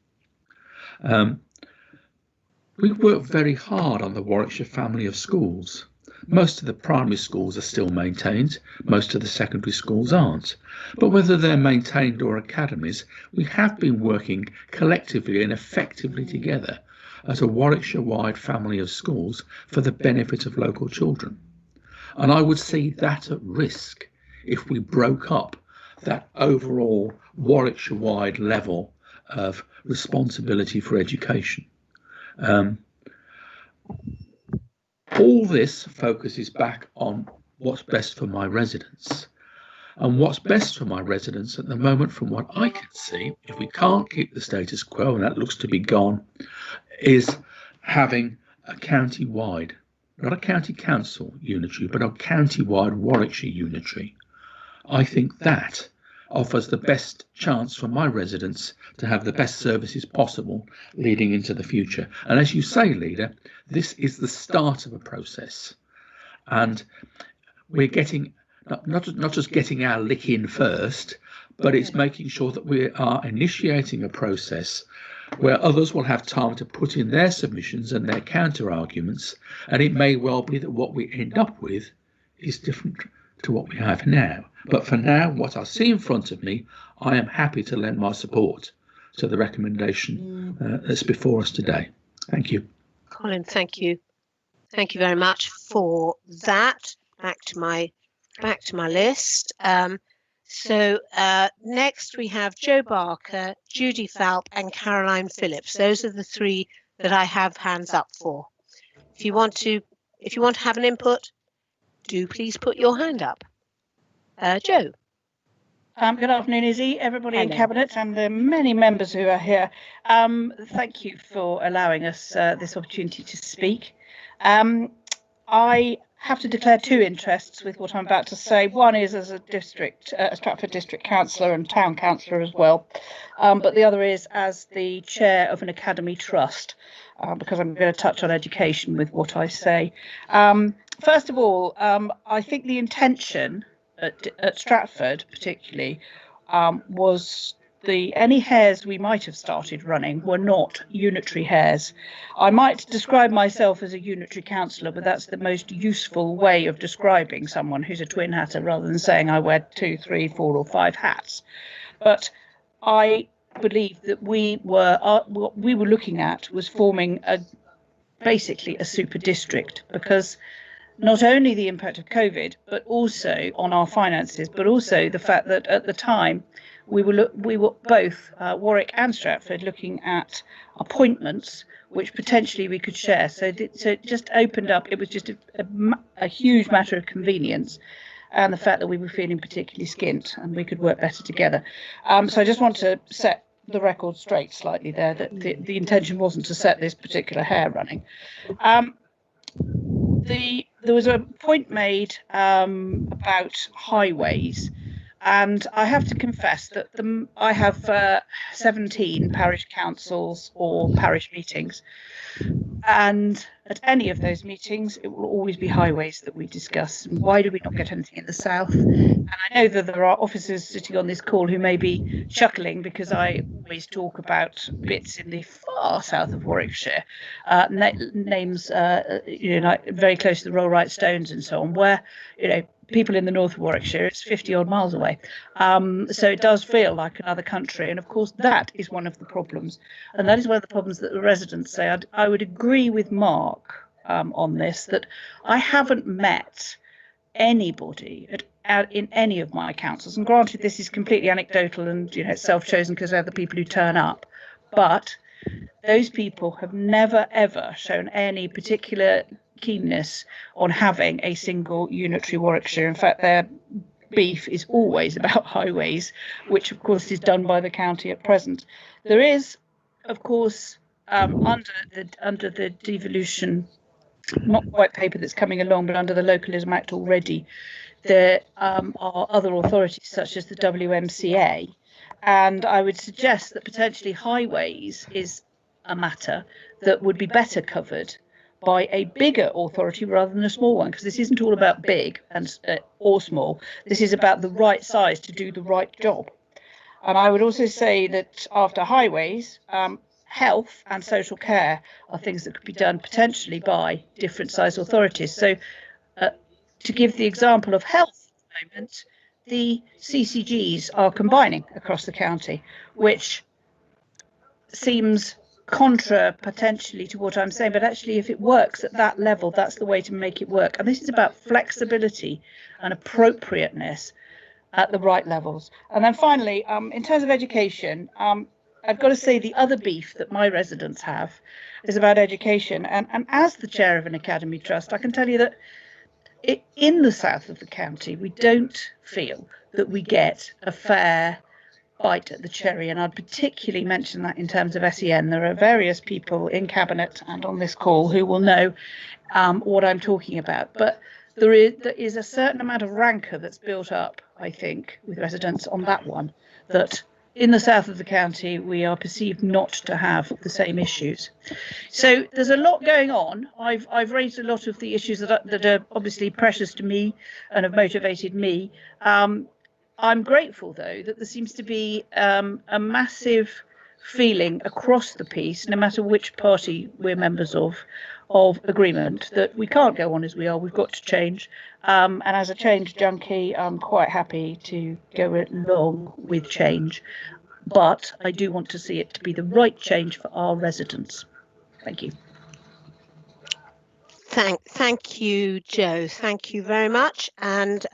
We work very hard on the Warwickshire family of schools. Most of the primary schools are still maintained, most of the secondary schools aren't. But whether they're maintained or academies, we have been working collectively and effectively together as a Warwickshire-wide family of schools for the benefit of local children. And I would see that at risk if we broke up that overall Warwickshire-wide level of responsibility for education. All this focuses back on what's best for my residents. And what's best for my residents at the moment, from what I can see, if we can't keep the status quo, and that looks to be gone, is having a county-wide, not a county council unitary, but a county-wide Warwickshire unitary. I think that offers the best chance for my residents to have the best services possible leading into the future. And as you say, Leader, this is the start of a process. And we're getting, not just getting our lick in first, but it's making sure that we are initiating a process where others will have time to put in their submissions and their counter arguments. And it may well be that what we end up with is different to what we have now. But for now, what I see in front of me, I am happy to lend my support to the recommendation that's before us today. Thank you. Colin, thank you. Thank you very much for that. Back to my list. So next we have Joe Barker, Judy Falp and Caroline Phillips. Those are the three that I have hands up for. If you want to have an input, do please put your hand up. Joe. Good afternoon, Izzy, everybody in Cabinet and the many members who are here. Thank you for allowing us this opportunity to speak. I have to declare two interests with what I'm about to say. One is as a Stratford District Councillor and Town Councillor as well, but the other is as the Chair of an Academy Trust, because I'm going to touch on education with what I say. First of all, I think the intention at Stratford particularly was any hares we might have started running were not unitary hares. I might describe myself as a unitary councillor, but that's the most useful way of describing someone who's a twin hatter rather than saying I wear 2, 3, 4 or 5 hats. But I believe that what we were looking at was forming basically a super district, because not only the impact of COVID, but also on our finances, but also the fact that at the time we were both Warwick and Stratford looking at appointments which potentially we could share. So it just opened up. It was just a huge matter of convenience, and the fact that we were feeling particularly skint and we could work better together. So I just want to set the record straight slightly there, that the intention wasn't to set this particular hair running. There was a point made about highways, and I have to confess that I have 17 parish councils or parish meetings, and at any of those meetings it will always be highways that we discuss. And why do we not get anything in the south? And I know that there are officers sitting on this call who may be chuckling because I always talk about bits in the far south of Warwickshire, names like very close to the Roll Right Stones and so on, where people in the north of Warwickshire, it's 50 odd miles away. So it does feel like another country. And of course, that is one of the problems. And that is one of the problems that the residents say. I would agree with Mark on this, that I haven't met anybody in any of my councils. And granted, this is completely anecdotal and it's self-chosen because they're the people who turn up. But those people have never, ever shown any particular keenness on having a single unitary Warwickshire. In fact, their beef is always about highways, which of course is done by the county at present. There is, of course, under the devolution, not white paper that's coming along, but under the Localism Act already, there are other authorities such as the WMCA, and I would suggest that potentially highways is a matter that would be better covered by a bigger authority rather than a small one, because this isn't all about big and or small. This is about the right size to do the right job. And I would also say that after highways, health and social care are things that could be done potentially by different size authorities. So to give the example of health at the moment, the CCGs are combining across the county, which seems contra potentially to what I'm saying, but actually if it works at that level, that's the way to make it work. And this is about flexibility and appropriateness at the right levels. And then finally, in terms of education, I've got to say the other beef that my residents have is about education. And as the chair of an academy trust, I can tell you that in the south of the county, we don't feel that we get a fair bite at the cherry, and I'd particularly mention that in terms of SEN. There are various people in cabinet and on this call who will know what I'm talking about, but there is a certain amount of rancour that's built up, I think, with residents on that one, that in the south of the county we are perceived not to have the same issues. So there's a lot going on. I've raised a lot of the issues that are obviously precious to me and have motivated me. I'm grateful, though, that there seems to be a massive feeling across the piece, no matter which party we're members of agreement that we can't go on as we are. We've got to change. And as a change junkie, I'm quite happy to go along with change. But I do want to see it to be the right change for our residents. Thank you. Thank you, Joe. Thank you very much. And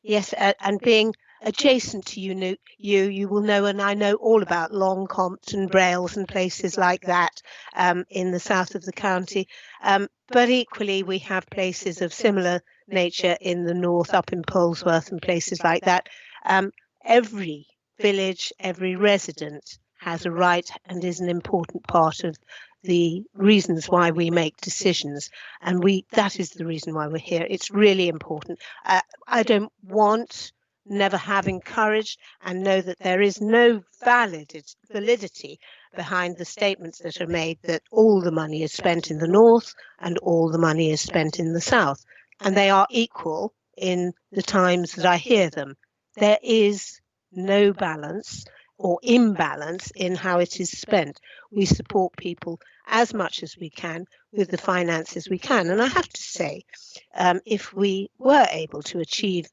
yes, and being adjacent to you will know, and I know all about Longcompton, Brailes and places like that in the south of the county. But equally, we have places of similar nature in the north, up in Polesworth and places like that. Every village, every resident has a right and is an important part of the reasons why we make decisions, and that is the reason why we're here. It's really important. I don't want, never have encouraged, and know that there is no validity behind the statements that are made that all the money is spent in the north and all the money is spent in the south, and they are equal in the times that I hear them. There is no balance or imbalance in how it is spent. We support people as much as we can with the finances we can. And I have to say, if we were able to achieve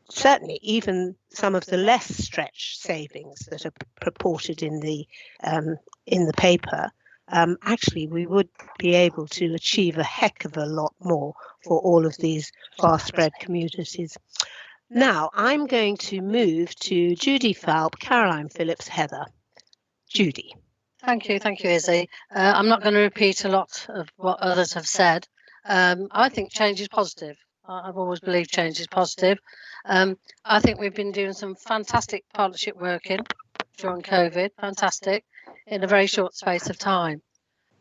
certainly even some of the less stretched savings that are purported in the paper, actually we would be able to achieve a heck of a lot more for all of these far spread communities. Now I'm going to move to Judy Falp, Caroline Phillips, Heather. Judy. Thank you, Izzy. I'm not going to repeat a lot of what others have said. I think change is positive. I've always believed change is positive. I think we've been doing some fantastic partnership working during COVID, fantastic, in a very short space of time.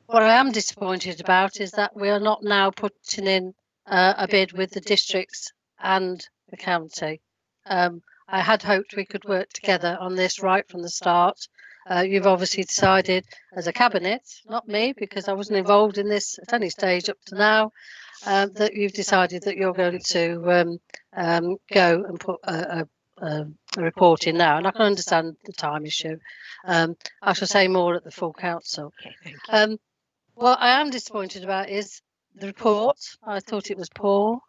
What I am disappointed about is that we are not now putting in a bid with the districts and the county. I had hoped we could work together on this right from the start. You've obviously decided as a cabinet, not me, because I wasn't involved in this at any stage up to now, that you've decided that you're going to go and put a report in now. And I can understand the time issue. I shall say more at the full council. What I am disappointed about is the report. I thought it was poor.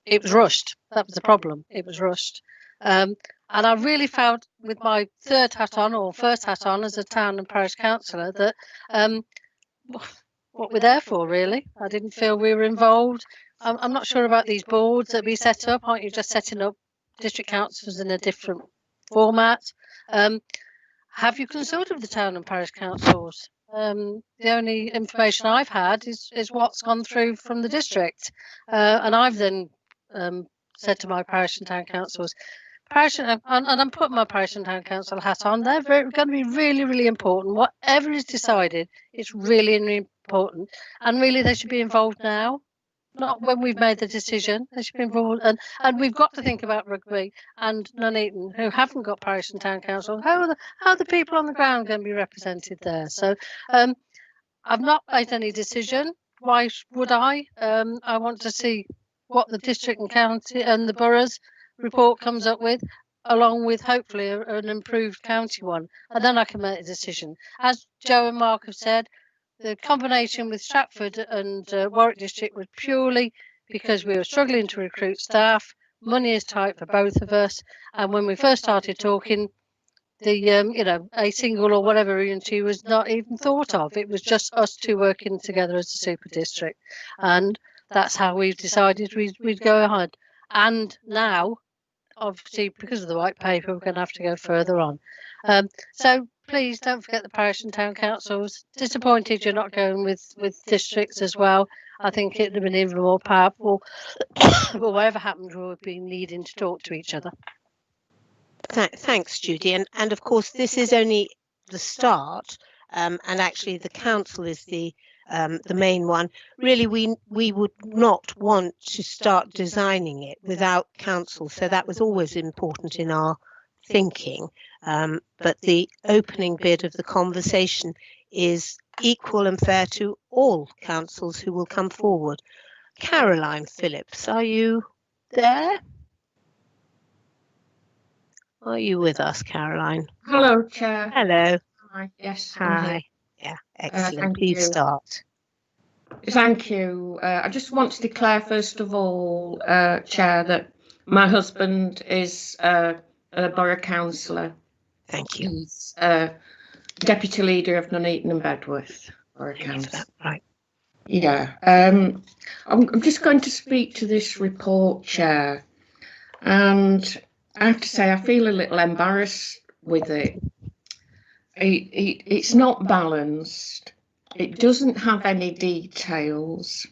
It was rushed. That was the problem. It was rushed. And I really felt with my third hat on, or first hat on as a town and parish councillor, that what we're there for, really. I didn't feel we were involved. I'm not sure about these boards that we set up. Aren't you just setting up district councils in a different format? Have you consulted with the town and parish councils? The only information I've had is what's gone through from the district. And I've then said to my parish and town councils, and I'm putting my parish and town council hat on, they're going to be really, really important. Whatever is decided, it's really, really important. And really, they should be involved now, not when we've made the decision. They should be involved. And we've got to think about Rugby and Nuneaton, who haven't got parish and town council. How are the people on the ground going to be represented there? So I've not made any decision. Why would I? I want to see what the district and county and the boroughs report comes up with, along with hopefully an improved county one, and then I can make a decision. As Joe and Mark have said, the combination with Stratford and Warwick District was purely because we were struggling to recruit staff. Money is tight for both of us, and when we first started talking, the a single or whatever unity was not even thought of. It was just us two working together as a super district, and that's how we've decided we'd go ahead. And now, obviously, because of the white paper, we're going to have to go further on. So please don't forget the parish and town councils. Disappointed you're not going with districts as well. I think it would have been even more powerful. But whatever happens, we'll be needing to talk to each other. Thanks, Judy. And of course, this is only the start. And actually, the council is the main one. Really, we would not want to start designing it without council, so that was always important in our thinking. But the opening bit of the conversation is equal and fair to all councils who will come forward. Caroline Phillips, are you there? Are you with us, Caroline? Hello, Chair. Hello. Hi. Yes. Hi. Yeah, excellent. Please start. Thank you. I just want to declare, first of all, Chair, that my husband is a borough councillor. Thank you. He's deputy leader of Nuneaton and Bedworth Borough Council. Right. Yeah. I'm just going to speak to this report, Chair, and I have to say I feel a little embarrassed with it. It's not balanced. It doesn't have any details.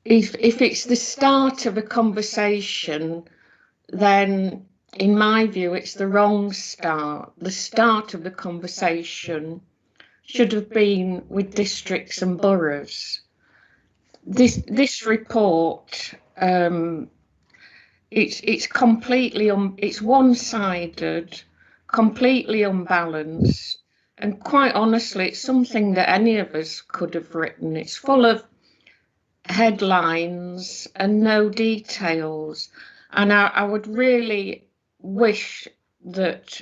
If it's the start of a conversation, then in my view, it's the wrong start. The start of the conversation should have been with districts and boroughs. This report, it's completely it's one-sided, completely unbalanced, and quite honestly, it's something that any of us could have written. It's full of headlines and no details, and I would really wish that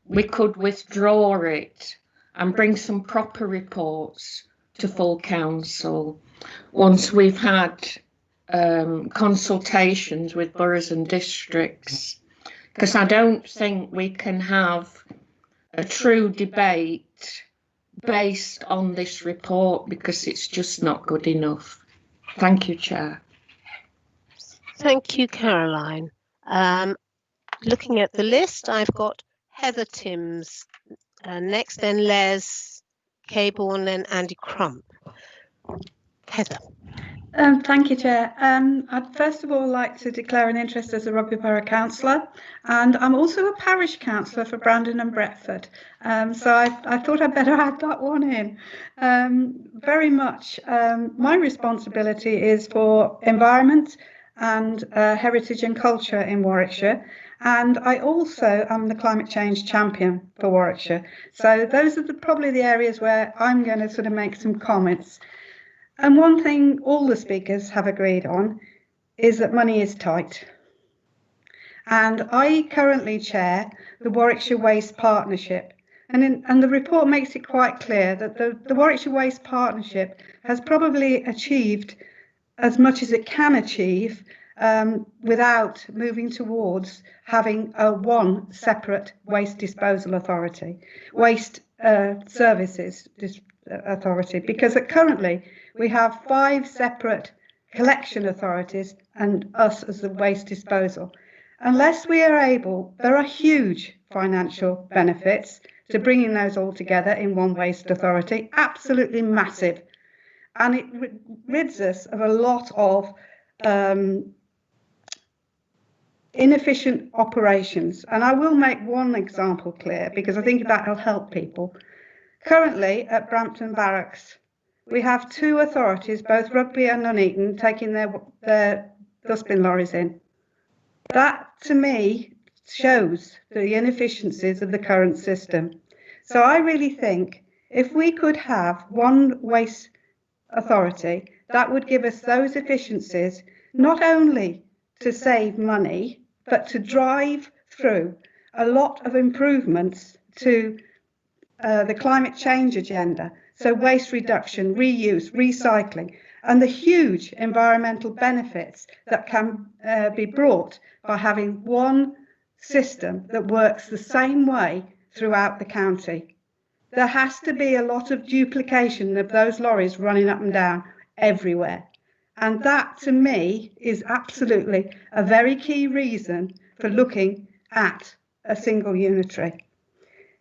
we could withdraw it and bring some proper reports to full council once we've had consultations with boroughs and districts, because I don't think we can have a true debate based on this report, because it's just not good enough. Thank you, Chair. Thank you, Caroline. Looking at the list, I've got Heather Timms next, then Les Caborn, then Andy Crump. Heather. Thank you, Chair. I'd first of all like to declare an interest as a Rugby Borough councillor, and I'm also a parish councillor for Brandon and Bretford. So I thought I'd better add that one in. Very much my responsibility is for environment and heritage and culture in Warwickshire. And I also am the climate change champion for Warwickshire. So those are probably the areas where I'm going to sort of make some comments. And one thing all the speakers have agreed on is that money is tight. And I currently chair the Warwickshire Waste Partnership. And the report makes it quite clear that the Warwickshire Waste Partnership has probably achieved as much as it can achieve without moving towards having one separate waste disposal authority, waste services authority, because currently we have 5 separate collection authorities and us as the waste disposal. Unless we are able, there are huge financial benefits to bringing those all together in one waste authority, absolutely massive. And it rids us of a lot of inefficient operations. And I will make one example clear because I think that will help people. Currently at Brampton Barracks, we have 2 authorities, both Rugby and Nuneaton, taking their dustbin lorries in. That, to me, shows the inefficiencies of the current system. So I really think if we could have one waste authority, that would give us those efficiencies, not only to save money, but to drive through a lot of improvements to the climate change agenda. So waste reduction, reuse, recycling, and the huge environmental benefits that can be brought by having one system that works the same way throughout the county. There has to be a lot of duplication of those lorries running up and down everywhere. And that, to me, is absolutely a very key reason for looking at a single unitary.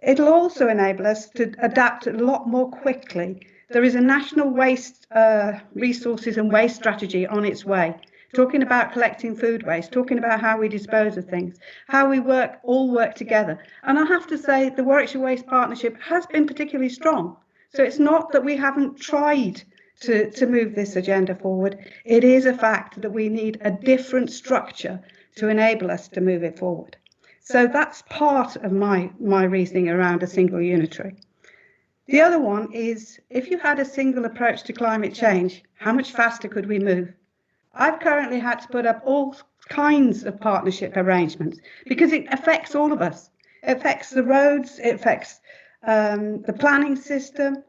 It'll also enable us to adapt a lot more quickly. There is a national waste resources and waste strategy on its way, talking about collecting food waste, talking about how we dispose of things, how we all work together. And I have to say the Warwickshire Waste Partnership has been particularly strong. So it's not that we haven't tried to move this agenda forward. It is a fact that we need a different structure to enable us to move it forward. So that's part of my reasoning around a single unitary. The other one is, if you had a single approach to climate change, how much faster could we move? I've currently had to put up all kinds of partnership arrangements because it affects all of us. It affects the roads, it affects the planning system,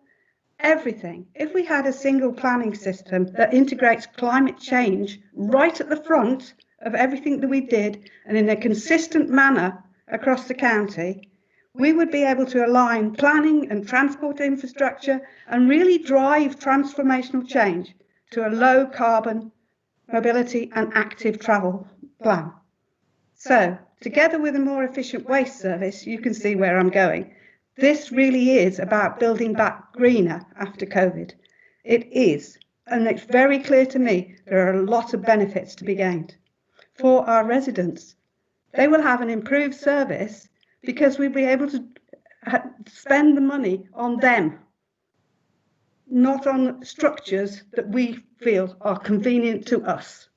everything. If we had a single planning system that integrates climate change right at the front of everything that we did and in a consistent manner across the county, we would be able to align planning and transport infrastructure and really drive transformational change to a low carbon mobility and active travel plan. So, together with a more efficient waste service, you can see where I'm going. This really is about building back greener after COVID. It is, and it's very clear to me there are a lot of benefits to be gained. For our residents, they will have an improved service because we'll be able to spend the money on them, not on structures that we feel are convenient to us.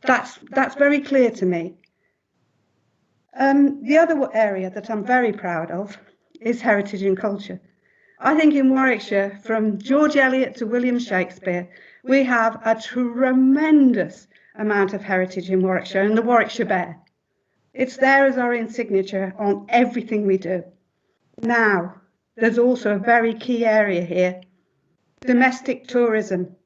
That's very clear to me. The other area that I'm very proud of is heritage and culture. I think in Warwickshire, from George Eliot to William Shakespeare, we have a tremendous amount of heritage in Warwickshire, and the Warwickshire Bear. It's there as our insignature on everything we do. Now, there's also a very key area here, domestic tourism.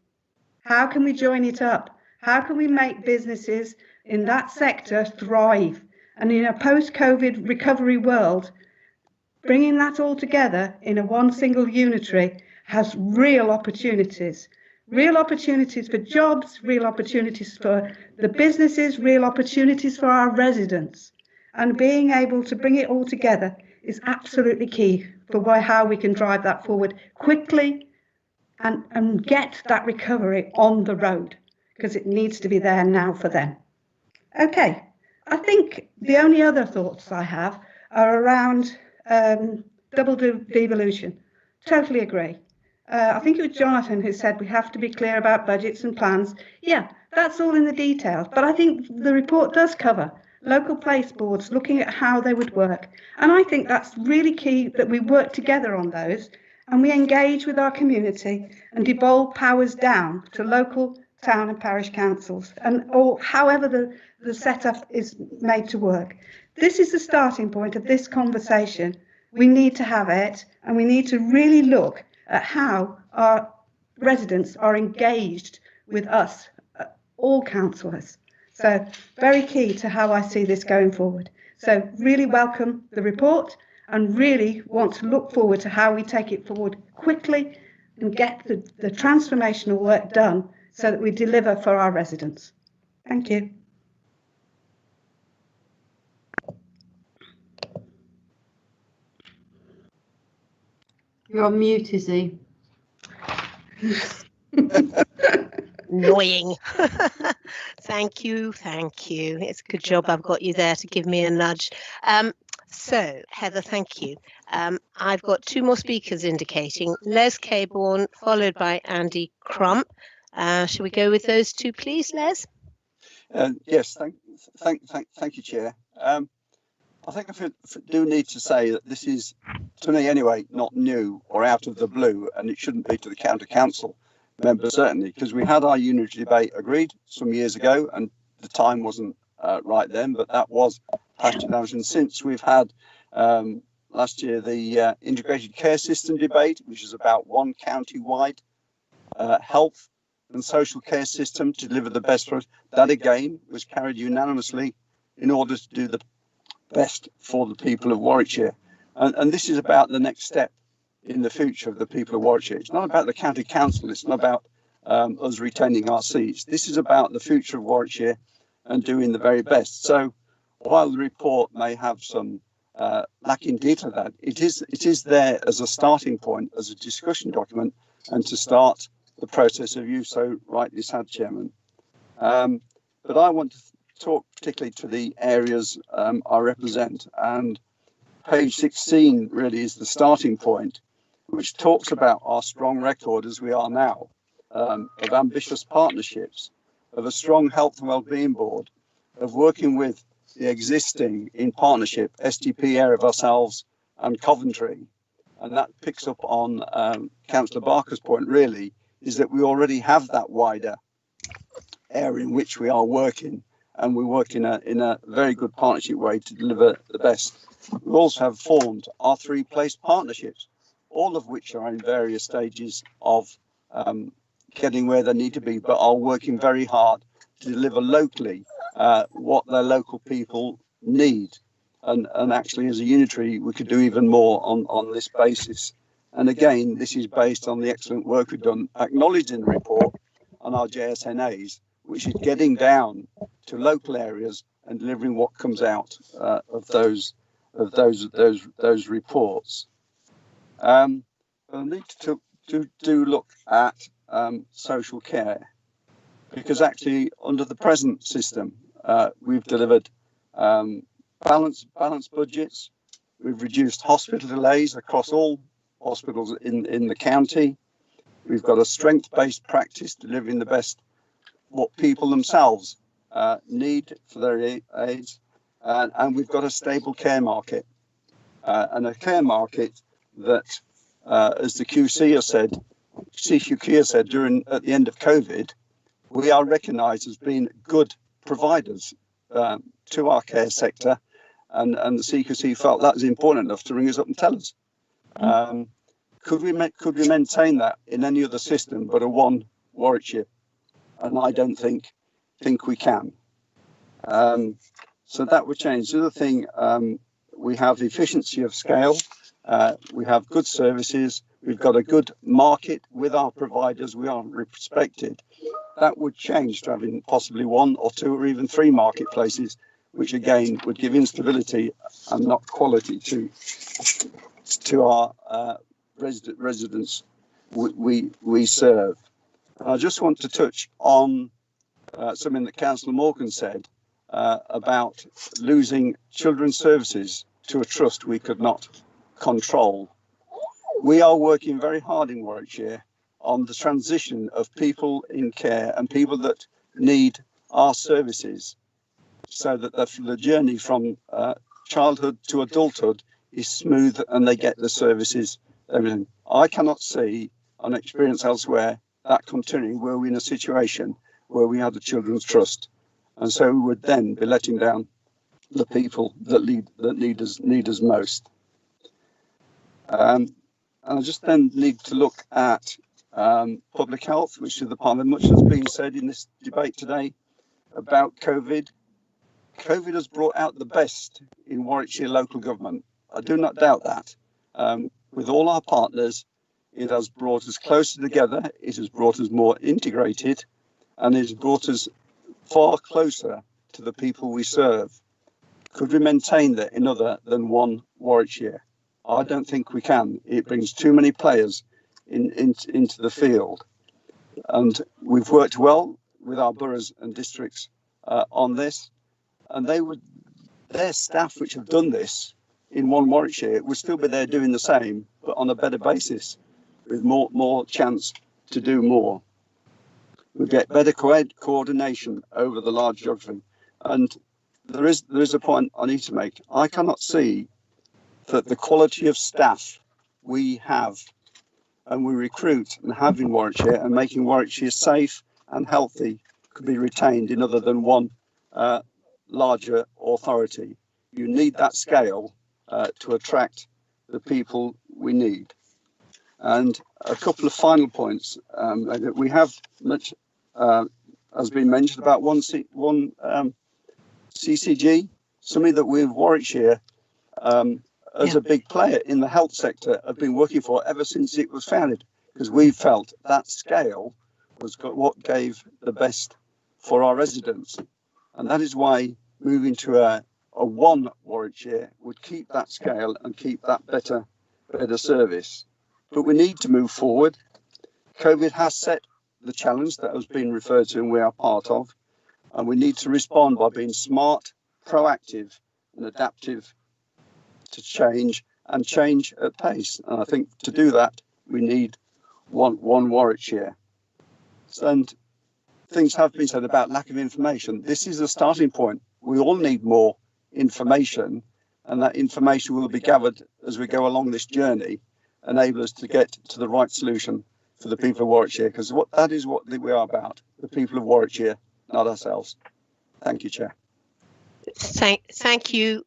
How can we join it up? How can we make businesses in that sector thrive? And in a post-COVID recovery world, bringing that all together in a one single unitary has real opportunities for jobs, real opportunities for the businesses, real opportunities for our residents. And being able to bring it all together is absolutely key for how we can drive that forward quickly and get that recovery on the road, because it needs to be there now for them. Okay, I think the only other thoughts I have are around double devolution. Totally agree. I think it was Jonathan who said we have to be clear about budgets and plans. Yeah, that's all in the details, but I think the report does cover local place boards, looking at how they would work. And I think that's really key, that we work together on those and we engage with our community and devolve powers down to local, town and parish councils, or however the setup is made to work. This is the starting point of this conversation. We need to have it, and we need to really look at how our residents are engaged with us, all councillors. So very key to how I see this going forward. So really welcome the report and really want to look forward to how we take it forward quickly and get the transformational work done so that we deliver for our residents. Thank you. You're on mute, Izzy. Annoying. Thank you. It's a good job I've got you there to give me a nudge. So, Heather, thank you. I've got two more speakers indicating Les Caborn, followed by Andy Crump. Shall we go with those two, please, Les? Yes, thank you, Chair. I think I do need to say that this is, to me anyway, not new or out of the blue, and it shouldn't be to the County Council members, certainly, because we had our unitary debate agreed some years ago, and the time wasn't right then, but that was passed down. And since we've had last year the integrated care system debate, which is about one county-wide health and social care system to deliver the best for us, that again was carried unanimously in order to do the best for the people of Warwickshire. And this is about the next step in the future of the people of Warwickshire. It's not about the County Council, it's not about us retaining our seats. This is about the future of Warwickshire and doing the very best. So while the report may have some lacking detail, that it is there as a starting point, as a discussion document, and to start the process of you so rightly said, Chairman. But I want to talk particularly to the areas I represent, and page 16 really is the starting point, which talks about our strong record as we are now, of ambitious partnerships, of a strong health and wellbeing board, of working with the existing in partnership STP area of ourselves and Coventry. And that picks up on Councillor Barker's point, really, is that we already have that wider area in which we are working, and we work in a very good partnership way to deliver the best. We also have formed our 3 place partnerships, all of which are in various stages of getting where they need to be, but are working very hard to deliver locally what their local people need. And actually, as a unitary, we could do even more on this basis. And again, this is based on the excellent work we've done, acknowledged in the report on our JSNAs, which is getting down to local areas and delivering what comes out of those reports. I need to look at social care, because actually under the present system we've delivered balanced budgets. We've reduced hospital delays across all hospitals in the county. We've got a strength-based practice delivering the best what people themselves need for their aids, and we've got a stable care market, and a care market that, as the CQC has said at the end of COVID, we are recognised as being good providers to our care sector, and the CQC felt that was important enough to ring us up and tell us. Could we maintain that in any other system but a one Warwickshire? And I don't think we can. So that would change. The other thing, we have efficiency of scale. We have good services. We've got a good market with our providers. We are respected. That would change to having possibly 1 or 2 or even 3 marketplaces, which again would give instability and not quality to our residents we serve. And I just want to touch on something that Councillor Morgan said about losing children's services to a trust we could not control. We are working very hard in Warwickshire on the transition of people in care and people that need our services, so that the journey from childhood to adulthood is smooth and they get the services, everything. I cannot see an experience elsewhere that continuing where we're in a situation where we had a children's trust, and so we would then be letting down the people that need us most. And I just then need to look at public health, which is the part of much has been said in this debate today about COVID. COVID has brought out the best in Warwickshire local government. I do not doubt that. With all our partners, it has brought us closer together, it has brought us more integrated, and it has brought us far closer to the people we serve. Could we maintain that in other than one Warwickshire? I don't think we can. It brings too many players into the field. And we've worked well with our boroughs and districts on this, and their staff which have done this in one Warwickshire would still be there doing the same, but on a better basis, with more chance to do more. We get better coordination over the large geography. And there is a point I need to make. I cannot see that the quality of staff we have and we recruit and have in Warwickshire and making Warwickshire safe and healthy could be retained in other than one larger authority. You need that scale to attract the people we need. And a couple of final points. We have much, has been mentioned about one CCG, something that we in Warwickshire, as a big player in the health sector, have been working for ever since it was founded, because we felt that scale was what gave the best for our residents. And that is why moving to a one Warwickshire would keep that scale and keep that better service. But we need to move forward. COVID has set the challenge that has been referred to and we are part of. And we need to respond by being smart, proactive and adaptive to change and change at pace. And I think to do that, we need one Warwickshire. And things have been said about lack of information. This is a starting point. We all need more information, and that information will be gathered as we go along this journey, enable us to get to the right solution for the people of Warwickshire, because that is what we are about, the people of Warwickshire, not ourselves. Thank you, Chair. Thank you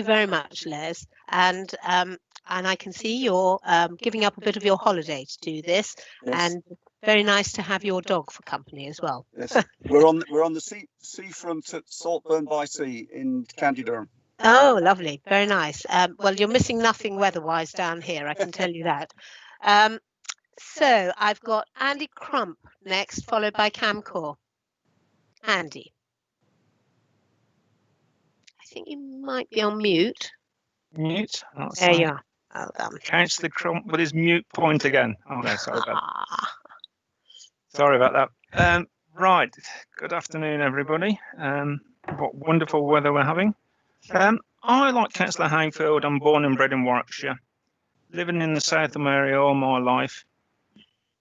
very much, Les. And I can see you're giving up a bit of your holiday to do this, yes. And very nice to have your dog for company as well. Yes, we're on the seafront at Saltburn by Sea in County Durham. Oh, lovely, very nice. Well, you're missing nothing weather-wise down here, I can tell you that. So I've got Andy Crump next, followed by Cam Core. Andy. I think you might be on mute. Mute? There you are. Councillor Crump with his mute point again. Oh no, sorry about that. Sorry about that. Right, good afternoon everybody. What wonderful weather we're having. I, like Councillor Hayfield, I'm born and bred in Warwickshire, living in the Southam area all my life,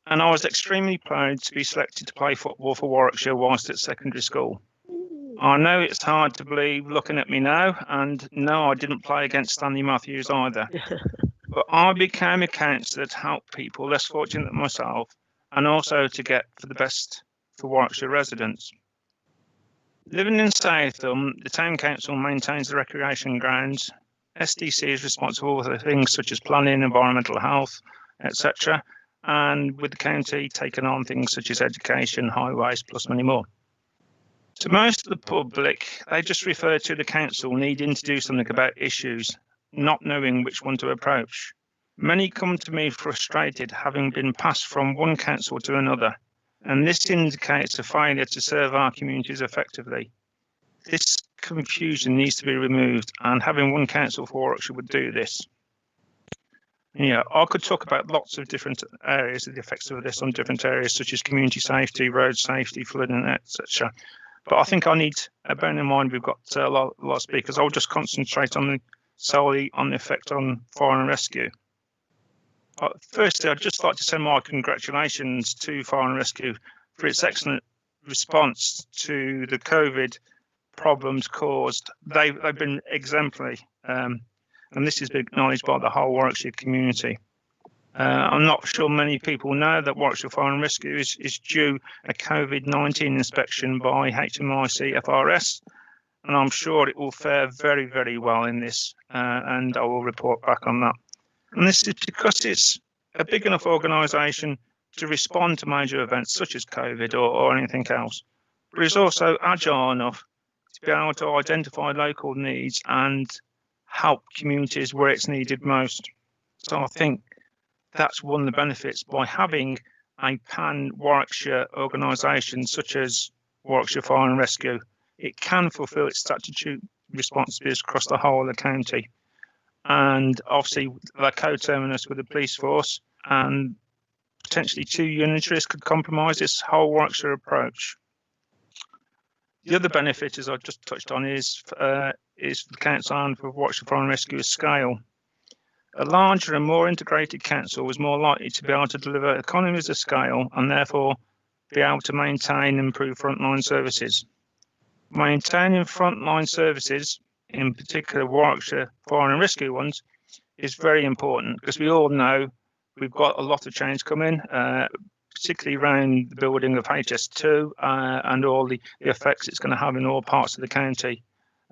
and I was extremely proud to be selected to play football for Warwickshire whilst at secondary school. I know it's hard to believe looking at me now, and no, I didn't play against Stanley Matthews either. But I became a councillor to help people less fortunate than myself, and also to get for the best for Warwickshire residents. Living in Southam, the Town Council maintains the recreation grounds. SDC is responsible for things such as planning, environmental health, etc. And with the county taking on things such as education, highways, plus many more. To most of the public, they just refer to the council needing to do something about issues, not knowing which one to approach. Many come to me frustrated, having been passed from one council to another, and this indicates a failure to serve our communities effectively. This confusion needs to be removed, and having one council for Warwickshire would do this. Yeah, I could talk about lots of different areas of the effects of this on different areas, such as community safety, road safety, flooding, etc. But I think I need, bearing in mind we've got a lot of speakers, I'll just concentrate on solely on the effect on fire and rescue. Firstly, I'd just like to send my congratulations to Fire and Rescue for its excellent response to the COVID problems caused. They've been exemplary. And this has been acknowledged by the whole Warwickshire community. I'm not sure many people know that Warwickshire Fire and Rescue is due a COVID-19 inspection by HMIC FRS, and I'm sure it will fare very, very well in this, and I will report back on that. And this is because it's a big enough organisation to respond to major events such as COVID or anything else, but it's also agile enough to be able to identify local needs and help communities where it's needed most. So I think that's one of the benefits by having a pan-Warwickshire organisation such as Warwickshire Fire and Rescue. It can fulfil its statutory responsibilities across the whole of the county. And obviously they're co-terminus with the police force, and potentially 2 unitaries could compromise this whole Warwickshire approach. The other benefit, as I just touched on, is for the council and for Warwickshire Fire and Rescue scale. A larger and more integrated council was more likely to be able to deliver economies of scale and therefore be able to maintain and improve frontline services. Maintaining frontline services, in particular Warwickshire Fire and Rescue ones, is very important because we all know we've got a lot of change coming, particularly around the building of HS2 and all the effects it's going to have in all parts of the county.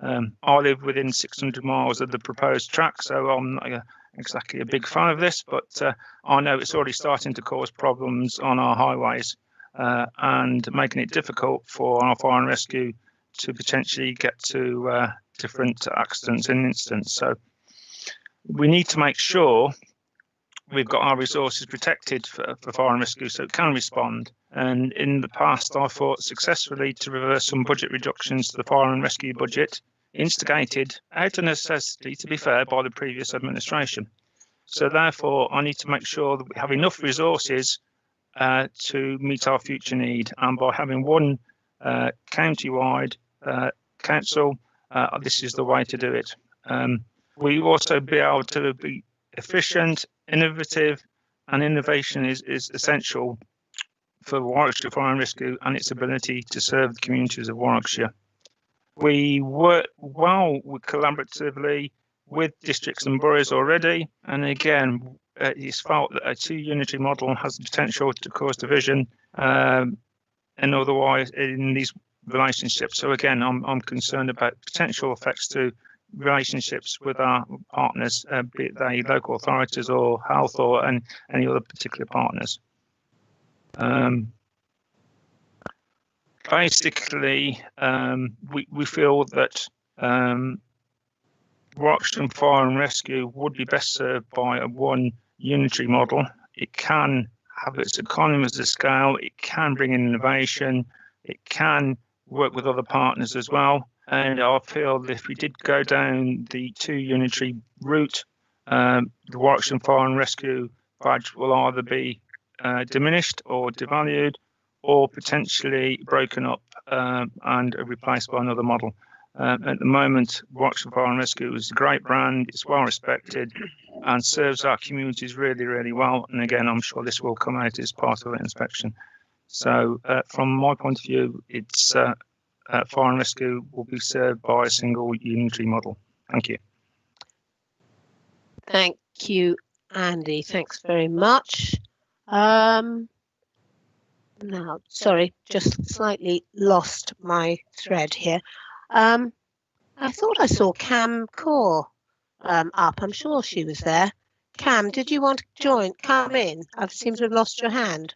I live within 600 miles of the proposed track, so I'm not exactly a big fan of this, but I know it's already starting to cause problems on our highways and making it difficult for our fire and rescue to potentially get to different accidents and incidents. So we need to make sure we've got our resources protected for fire and rescue so it can respond. And in the past, I fought successfully to reverse some budget reductions to the fire and rescue budget, instigated out of necessity, to be fair, by the previous administration. So therefore, I need to make sure that we have enough resources to meet our future need. And by having one county-wide council, this is the way to do it. We also be able to be efficient, innovative, and innovation is essential for Warwickshire Fire and Rescue and its ability to serve the communities of Warwickshire. We work well collaboratively with districts and boroughs already, and again, it's felt that a 2 unitary model has the potential to cause division and otherwise in these relationships. So again, I'm concerned about potential effects to relationships with our partners, be it they local authorities or health or any other particular partners. Basically, we feel that Warwickshire Fire and Rescue would be best served by a 1 unitary model. It can have its economies of scale, it can bring in innovation, it can work with other partners as well. And I feel that if we did go down the 2 unitary route, the Warwickshire Fire and Rescue badge will either be diminished or devalued or potentially broken up and replaced by another model. At the moment, Warwickshire Fire and Rescue is a great brand, it's well respected and serves our communities really, really well. And again, I'm sure this will come out as part of the inspection. So from my point of view, it's Fire and Rescue will be served by a single unitary model. Thank you. Thank you, Andy. Thanks very much. Now, sorry, just slightly lost my thread here. I thought I saw Cam Core up. I'm sure she was there. Cam, did you want to join? Come in. I seem to have lost your hand.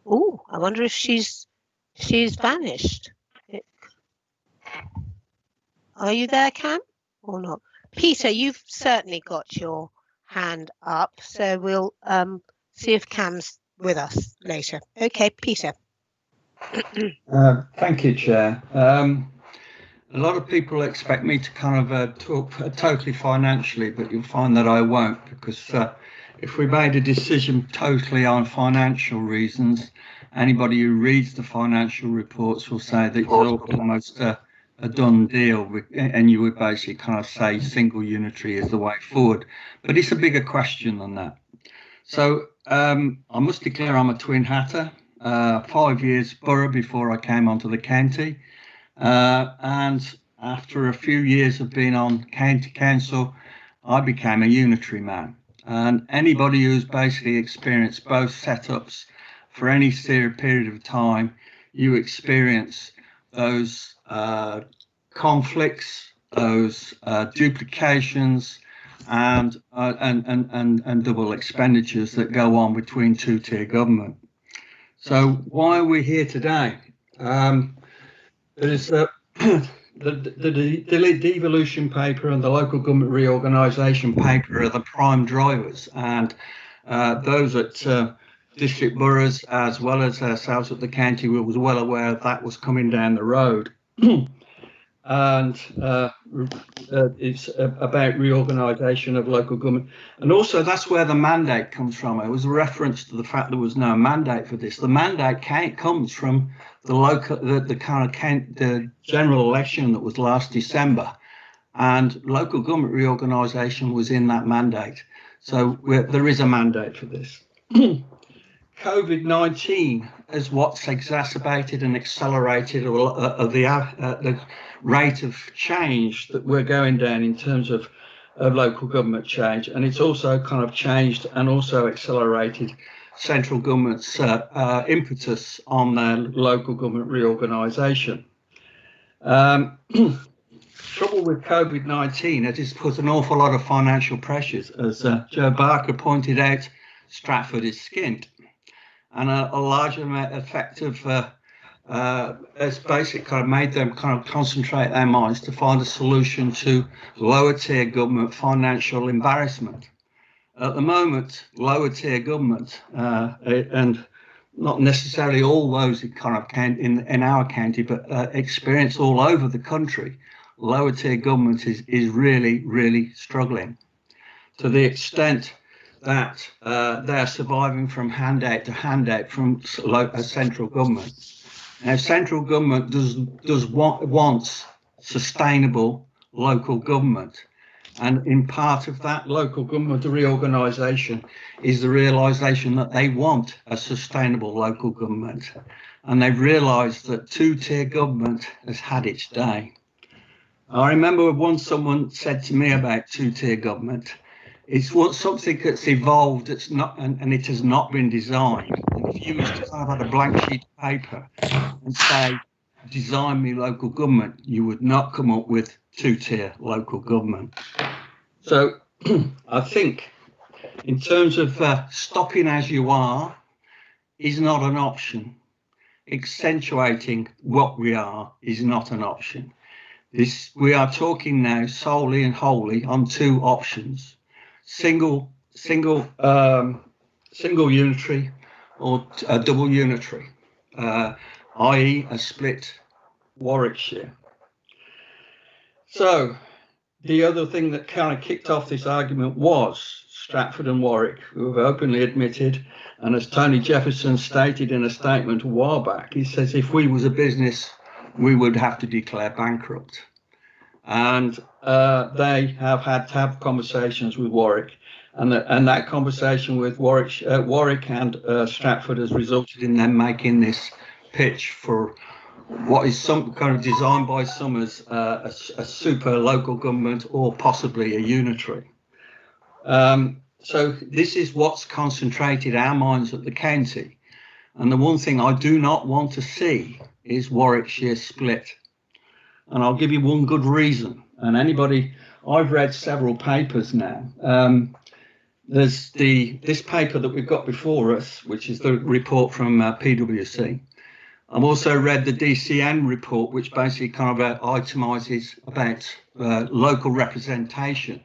Oh, I wonder if she's vanished. Are you there, Cam, or not? Peter, you've certainly got your hand up, so we'll see if Cam's with us later. Okay, Peter. Thank you, Chair. A lot of people expect me to kind of talk totally financially, but you'll find that I won't, because if we made a decision totally on financial reasons, anybody who reads the financial reports will say that it's almost a done deal, and you would basically kind of say single unitary is the way forward. But it's a bigger question than that. So I must declare I'm a twin hatter. 5 years borough before I came onto the county. And after a few years of being on county council, I became a unitary man. And anybody who's basically experienced both setups for any period of time, you experience those conflicts, those duplications, and double expenditures that go on between two-tier government. So why are we here today? There's the devolution paper and the local government reorganisation paper are the prime drivers, and those at district boroughs as well as ourselves at the county was well aware that was coming down the road. And it's about reorganisation of local government, and also that's where the mandate comes from. It was a reference to the fact there was no mandate for this. The mandate comes from the general election that was last December, and local government reorganisation was in that mandate. So there is a mandate for this. COVID-19 is what's exacerbated and accelerated the rate of change that we're going down in terms of local government change, and it's also kind of changed and also accelerated central government's impetus on their local government reorganisation. Trouble with COVID-19, it has put an awful lot of financial pressures. As Joe Barker pointed out, Stratford is skint, and a large effect of has basically kind of made them kind of concentrate their minds to find a solution to lower tier government financial embarrassment. At the moment, lower tier government, and not necessarily all those kind of in our county, but experience all over the country, lower tier government is really, really struggling to the extent that they're surviving from handout to handout from central government. Now, central government wants sustainable local government. And in part of that local government reorganisation is the realisation that they want a sustainable local government. And they've realised that two-tier government has had its day. I remember once someone said to me about two-tier government, it's something that's evolved, it's not, and it has not been designed. And if you was to have had a blank sheet of paper and say, design me local government, you would not come up with two-tier local government. So I think in terms of stopping as you are is not an option. Accentuating what we are is not an option. We are talking now solely and wholly on two options: single unitary or a double unitary, i.e. a split Warwickshire. So the other thing that kind of kicked off this argument was Stratford and Warwick, who have openly admitted, and as Tony Jefferson stated in a statement a while back, he says if we was a business, we would have to declare bankrupt. And they have had to have conversations with Warwick, and that conversation with Warwick and Stratford has resulted in them making this pitch for what is some kind of designed by some as a super local government or possibly a unitary. So this is what's concentrated our minds at the county. And the one thing I do not want to see is Warwickshire split. And I'll give you one good reason. And I've read several papers now. There's this paper that we've got before us, which is the report from PwC. I've also read the DCN report, which basically kind of itemises about local representation,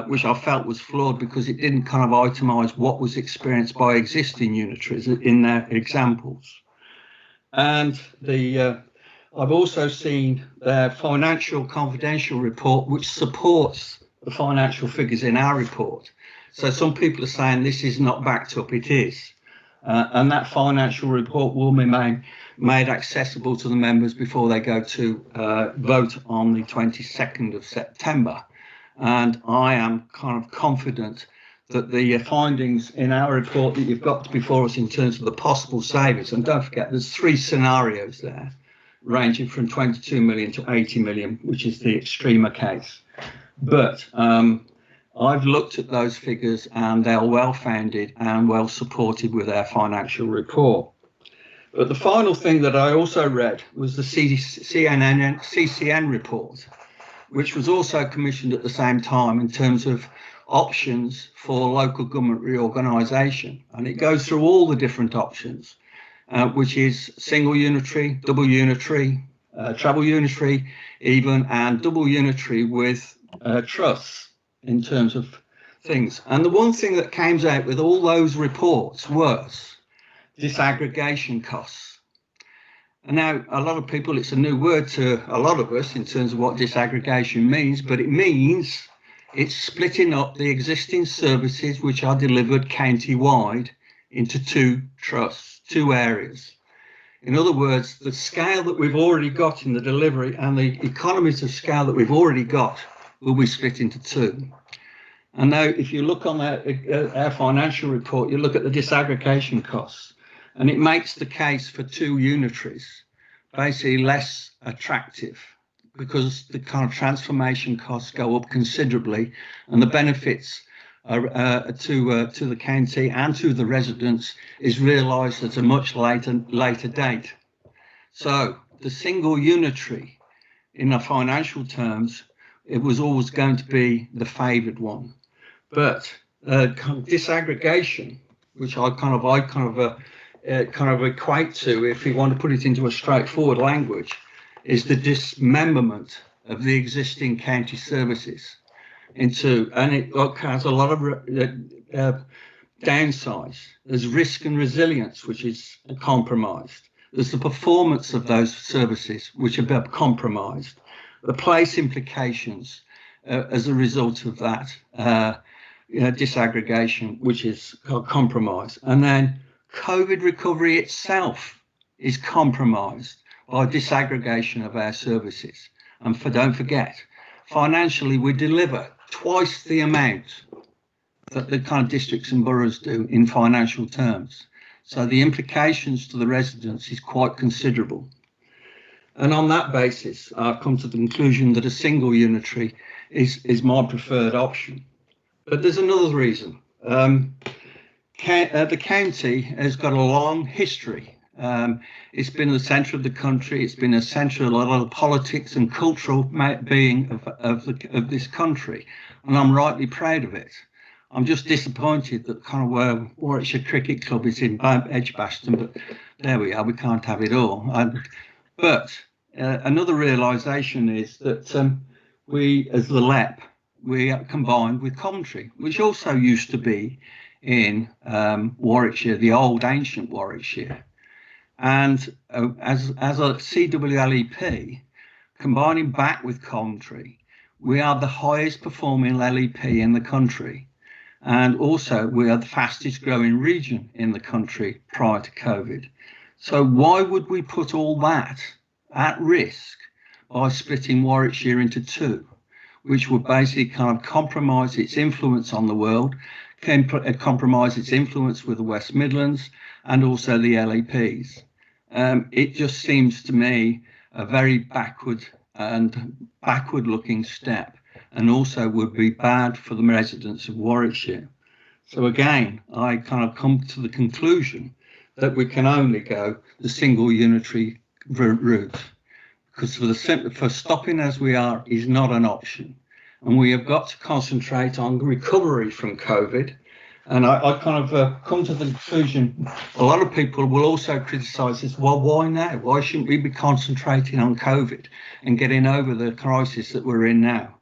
which I felt was flawed because it didn't kind of itemise what was experienced by existing unitaries in their examples. And I've also seen their financial confidential report, which supports the financial figures in our report. So some people are saying this is not backed up, it is. And that financial report will be made accessible to the members before they go to vote on the 22nd of September. And I am kind of confident that the findings in our report that you've got before us in terms of the possible savings, and don't forget there's 3 scenarios there, ranging from 22 million to 80 million, which is the extremer case. But I've looked at those figures and they're well founded and well supported with our financial report. But the final thing that I also read was the CCN report, which was also commissioned at the same time in terms of options for local government reorganisation. And it goes through all the different options, which is single unitary, double unitary, treble unitary even, and double unitary with trusts in terms of things. And the one thing that came out with all those reports was disaggregation costs. And now a lot of people, it's a new word to a lot of us in terms of what disaggregation means, but it means it's splitting up the existing services which are delivered county-wide into 2 trusts, 2 areas. In other words, the scale that we've already got in the delivery and the economies of scale that we've already got will be split into 2. And now if you look on our financial report, you look at the disaggregation costs, and it makes the case for 2 unitaries basically less attractive because the kind of transformation costs go up considerably and the benefits to the county and to the residents is realised at a much later date. So the single unitary in the financial terms, it was always going to be the favoured one. But disaggregation, which I kind of equate to, if you want to put it into a straightforward language, is the dismemberment of the existing county services into, and it has a lot of downsides. There's risk and resilience, which is compromised. There's the performance of those services, which are compromised. The place implications as a result of that disaggregation, which is compromised. And then COVID recovery itself is compromised by disaggregation of our services. And don't forget, financially, we deliver twice the amount that the kind of districts and boroughs do in financial terms. So the implications to the residents is quite considerable. And on that basis, I've come to the conclusion that a single unitary is my preferred option. But there's another reason. The county has got a long history. It's been the centre of the country. It's been a centre of a lot of the politics and cultural being of this country, and I'm rightly proud of it. I'm just disappointed that kind of where Warwickshire Cricket Club is in Edgbaston, but there we are. We can't have it all. But another realisation is that we, as the LEP, we are combined with Coventry, which also used to be in Warwickshire, the old ancient Warwickshire. And as a CWLEP, combining back with Coventry, we are the highest performing LEP in the country. And also we are the fastest growing region in the country prior to COVID. So why would we put all that at risk by splitting Warwickshire into 2, which would basically kind of compromise its influence on the world, compromise its influence with the West Midlands and also the LEPs. It just seems to me a very backward looking step, and also would be bad for the residents of Warwickshire. So again, I kind of come to the conclusion that we can only go the single unitary route, because for stopping as we are is not an option. And we have got to concentrate on recovery from COVID And I kind of come to the conclusion, a lot of people will also criticise this. Well, why now? Why shouldn't we be concentrating on COVID and getting over the crisis that we're in now?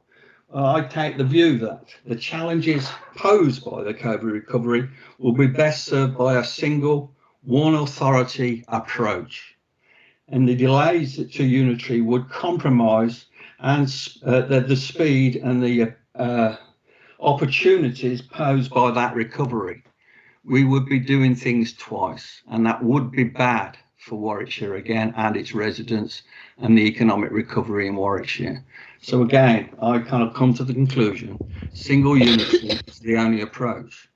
I take the view that the challenges posed by the COVID recovery will be best served by a single, one authority approach. And the delays to unitary would compromise and the speed and the opportunities posed by that recovery. We would be doing things twice, and that would be bad for Warwickshire again and its residents and the economic recovery in Warwickshire. So again, I kind of come to the conclusion, single unity is the only approach.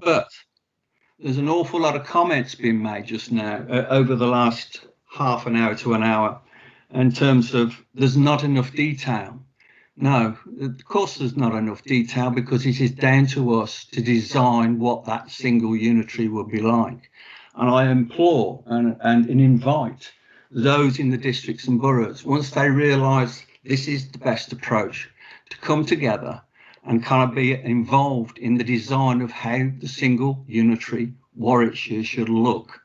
But there's an awful lot of comments being made just now over the last half an hour to an hour in terms of there's not enough detail. No, of course there's not enough detail, because it is down to us to design what that single unitary will be like. And I implore and invite those in the districts and boroughs, once they realise this is the best approach, to come together and kind of be involved in the design of how the single unitary Warwickshire should look.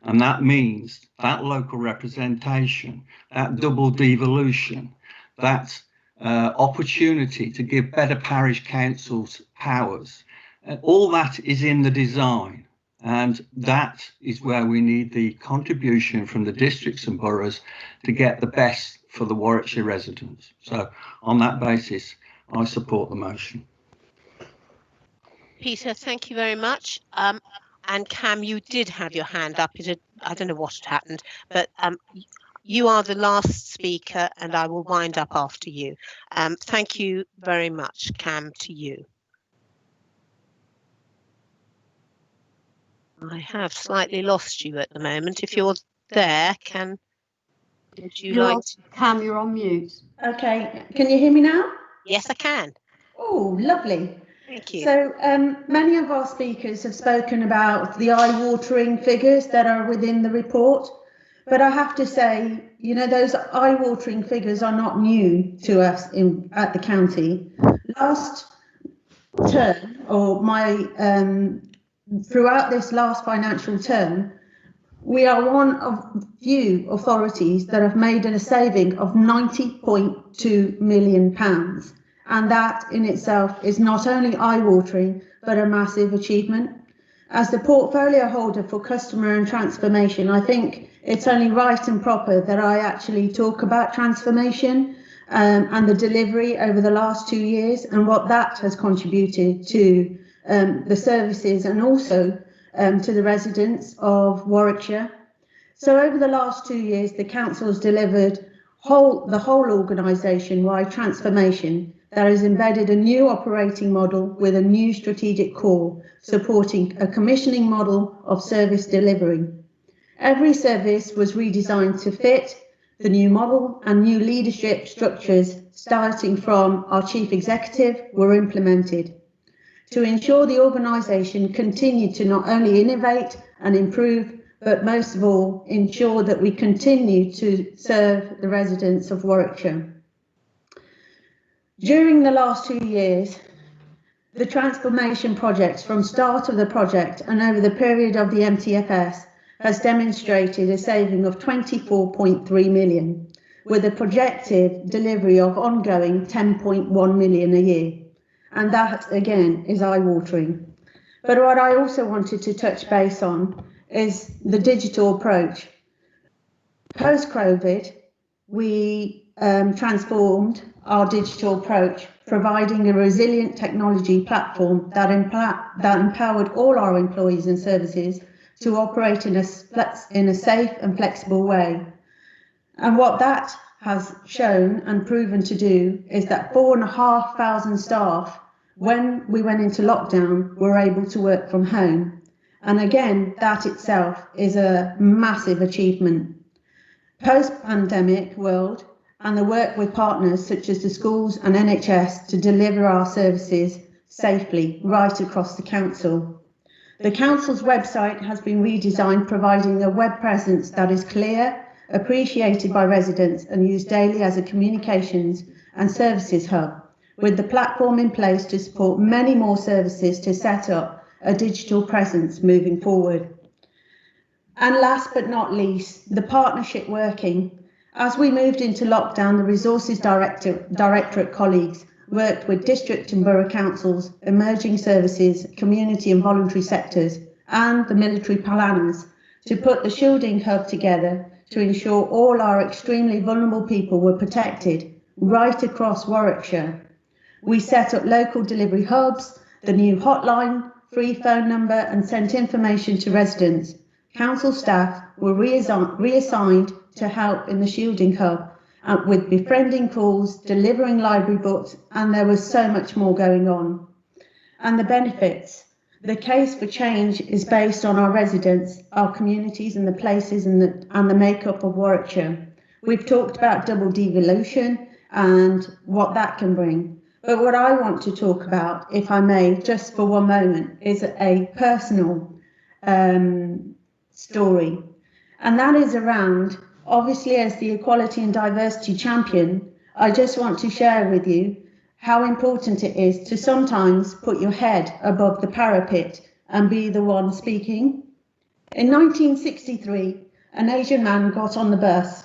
And that means that local representation, that double devolution, that opportunity to give better parish councils powers. All that is in the design, and that is where we need the contribution from the districts and boroughs to get the best for the Warwickshire residents. So on that basis, I support the motion. Peter, thank you very much. And Cam, you did have your hand up. I don't know what had happened, but you are the last speaker, and I will wind up after you. Thank you very much, Cam, to you. I have slightly lost you at the moment. If you're there, would you like to? Cam, you're on mute. Okay, can you hear me now? Yes, I can. Oh, lovely. Thank you. So many of our speakers have spoken about the eye-watering figures that are within the report. But I have to say, you know, those eye-watering figures are not new to us at the county. Last term, or throughout this last financial term, we are one of few authorities that have made a saving of £90.2 million. And that in itself is not only eye-watering, but a massive achievement. As the portfolio holder for customer and transformation, I think it's only right and proper that I actually talk about transformation and the delivery over the last 2 years and what that has contributed to the services and also to the residents of Warwickshire. So over the last 2 years, the council has delivered the whole organisation-wide transformation that has embedded a new operating model with a new strategic core, supporting a commissioning model of service delivery. Every service was redesigned to fit the new model, and new leadership structures, starting from our chief executive, were implemented to ensure the organisation continued to not only innovate and improve, but most of all, ensure that we continue to serve the residents of Warwickshire. During the last 2 years, the transformation projects from start of the project and over the period of the MTFS has demonstrated a saving of 24.3 million, with a projected delivery of ongoing 10.1 million a year. And that, again, is eye-watering. But what I also wanted to touch base on is the digital approach. Post-COVID, we transformed our digital approach, providing a resilient technology platform that empowered all our employees and services to operate in a safe and flexible way. And what that has shown and proven to do is that 4,500 staff, when we went into lockdown, were able to work from home. And again, that itself is a massive achievement. Post-pandemic world, and the work with partners such as the schools and NHS to deliver our services safely right across the council. The council's website has been redesigned, providing a web presence that is clear, appreciated by residents and used daily as a communications and services hub, with the platform in place to support many more services to set up a digital presence moving forward. And last but not least, the partnership working. As we moved into lockdown, the Resources Directorate colleagues worked with district and borough councils, emerging services, community and voluntary sectors, and the military planners to put the shielding hub together to ensure all our extremely vulnerable people were protected right across Warwickshire. We set up local delivery hubs, the new hotline, free phone number, and sent information to residents. Council staff were reassigned to help in the shielding hub with befriending calls, delivering library books, and there was so much more going on. And the benefits. The case for change is based on our residents, our communities and the places and the makeup of Warwickshire. We've talked about double devolution and what that can bring. But what I want to talk about, if I may, just for one moment, is a personal story. And that is around, obviously as the equality and diversity champion, I just want to share with you how important it is to sometimes put your head above the parapet and be the one speaking. In 1963, an Asian man got on the bus.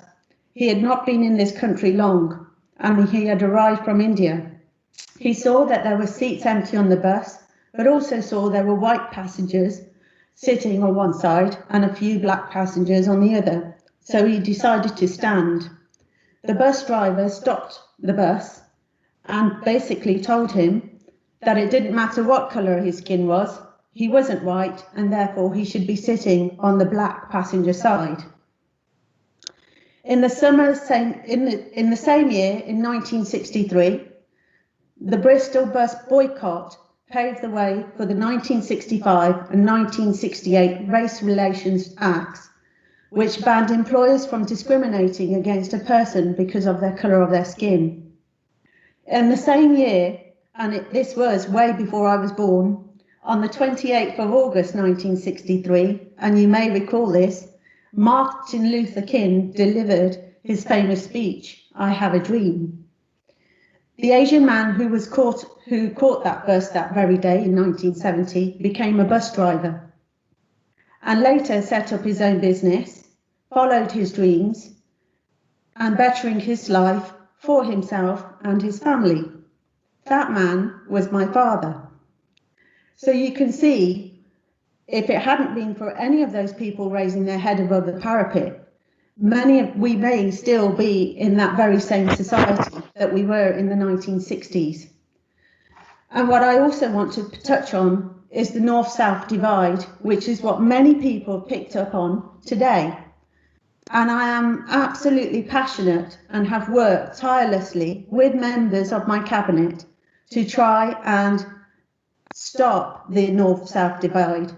He had not been in this country long, and he had arrived from India. He saw that there were seats empty on the bus, but also saw there were white passengers sitting on one side and a few black passengers on the other. So he decided to stand. The bus driver stopped the bus and basically told him that it didn't matter what colour his skin was, he wasn't white, and therefore he should be sitting on the black passenger side. In the same year, in 1963, the Bristol bus boycott paved the way for the 1965 and 1968 Race Relations Acts, which banned employers from discriminating against a person because of their colour of their skin. In the same year, and this was way before I was born, on the 28th of August 1963, and you may recall this, Martin Luther King delivered his famous speech, "I Have a Dream." The Asian man who caught that bus that very day in 1970 became a bus driver and later set up his own business, followed his dreams and bettering his life for himself and his family. That man was my father. So you can see, if it hadn't been for any of those people raising their head above the parapet, we may still be in that very same society that we were in the 1960s. And what I also want to touch on is the North-South divide, which is what many people picked up on today. And I am absolutely passionate and have worked tirelessly with members of my cabinet to try and stop the North-South divide.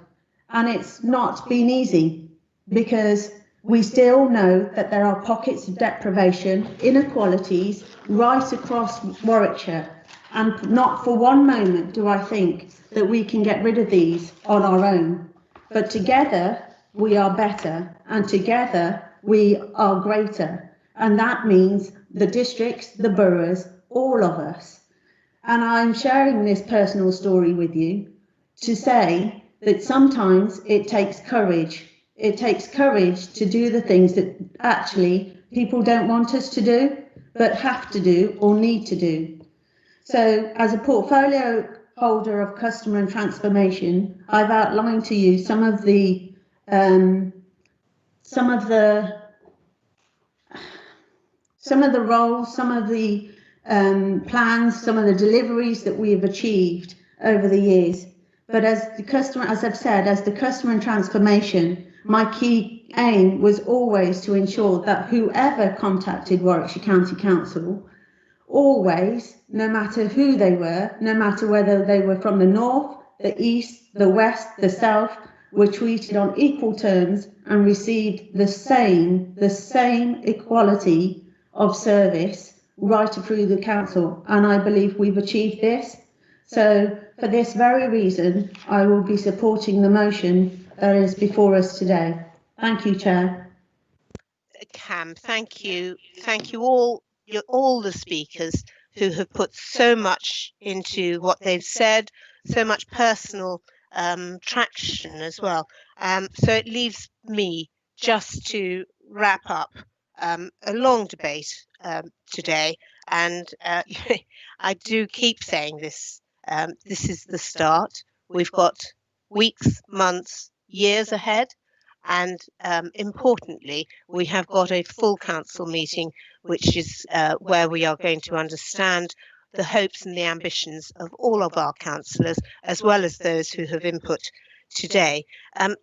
And it's not been easy, because we still know that there are pockets of deprivation, inequalities right across Warwickshire. And not for one moment do I think that we can get rid of these on our own. But together we are better, and together we are greater. And that means the districts, the boroughs, all of us. And I'm sharing this personal story with you to say that sometimes it takes courage. It takes courage to do the things that actually people don't want us to do, but have to do or need to do. So as a portfolio holder of customer and transformation, I've outlined to you some of the roles, some of the plans, some of the deliveries that we have achieved over the years. But as I've said, as the customer and transformation, my key aim was always to ensure that whoever contacted Warwickshire County Council, always, no matter who they were, no matter whether they were from the north, the east, the west, the south, were treated on equal terms and received the same equality of service right through the council. And I believe we've achieved this. So for this very reason, I will be supporting the motion that is before us today. Thank you, Chair. Cam, thank you. Thank you all the speakers who have put so much into what they've said, so much personal traction as well. So it leaves me just to wrap up a long debate today, and I do keep saying this. This is the start. We've got weeks, months, years ahead, and importantly, we have got a full council meeting, which is where we are going to understand the hopes and the ambitions of all of our councillors, as well as those who have input today.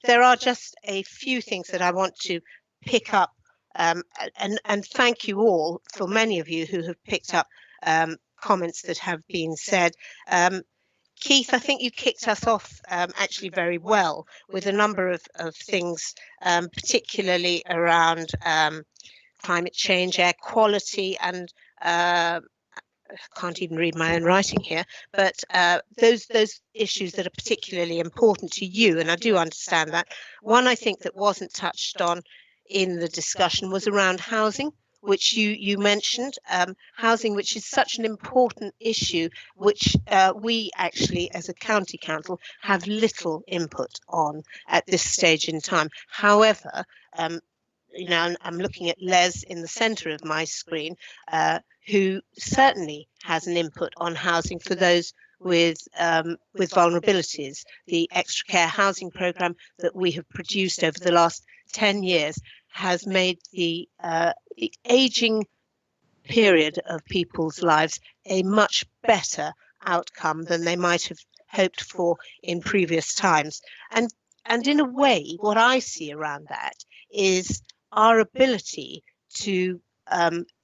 There are just a few things that I want to pick up, and thank you all for many of you who have picked up comments that have been said. Keith, I think you kicked us off actually very well with a number of things, particularly around climate change, air quality, and I can't even read my own writing here, but those issues that are particularly important to you, and I do understand that. One I think that wasn't touched on in the discussion was around housing, which you mentioned, housing, which is such an important issue, which we actually as a county council have little input on at this stage in time. However, you know, I'm looking at Les in the centre of my screen, who certainly has an input on housing for those with vulnerabilities. The extra care housing programme that we have produced over the last 10 years has made the ageing period of people's lives a much better outcome than they might have hoped for in previous times. And in a way, what I see around that is our ability to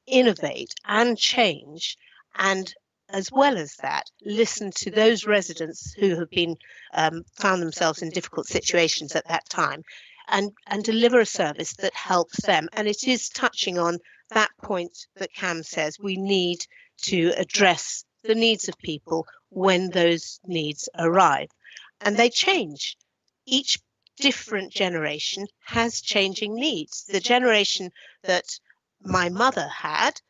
innovate and change, and as well as that, listen to those residents who have been found themselves in difficult situations at that time, and deliver a service that helps them. And it is touching on that point that Cam says we need to address the needs of people when those needs arrive. And they change. Each different generation has changing needs. The generation that my mother had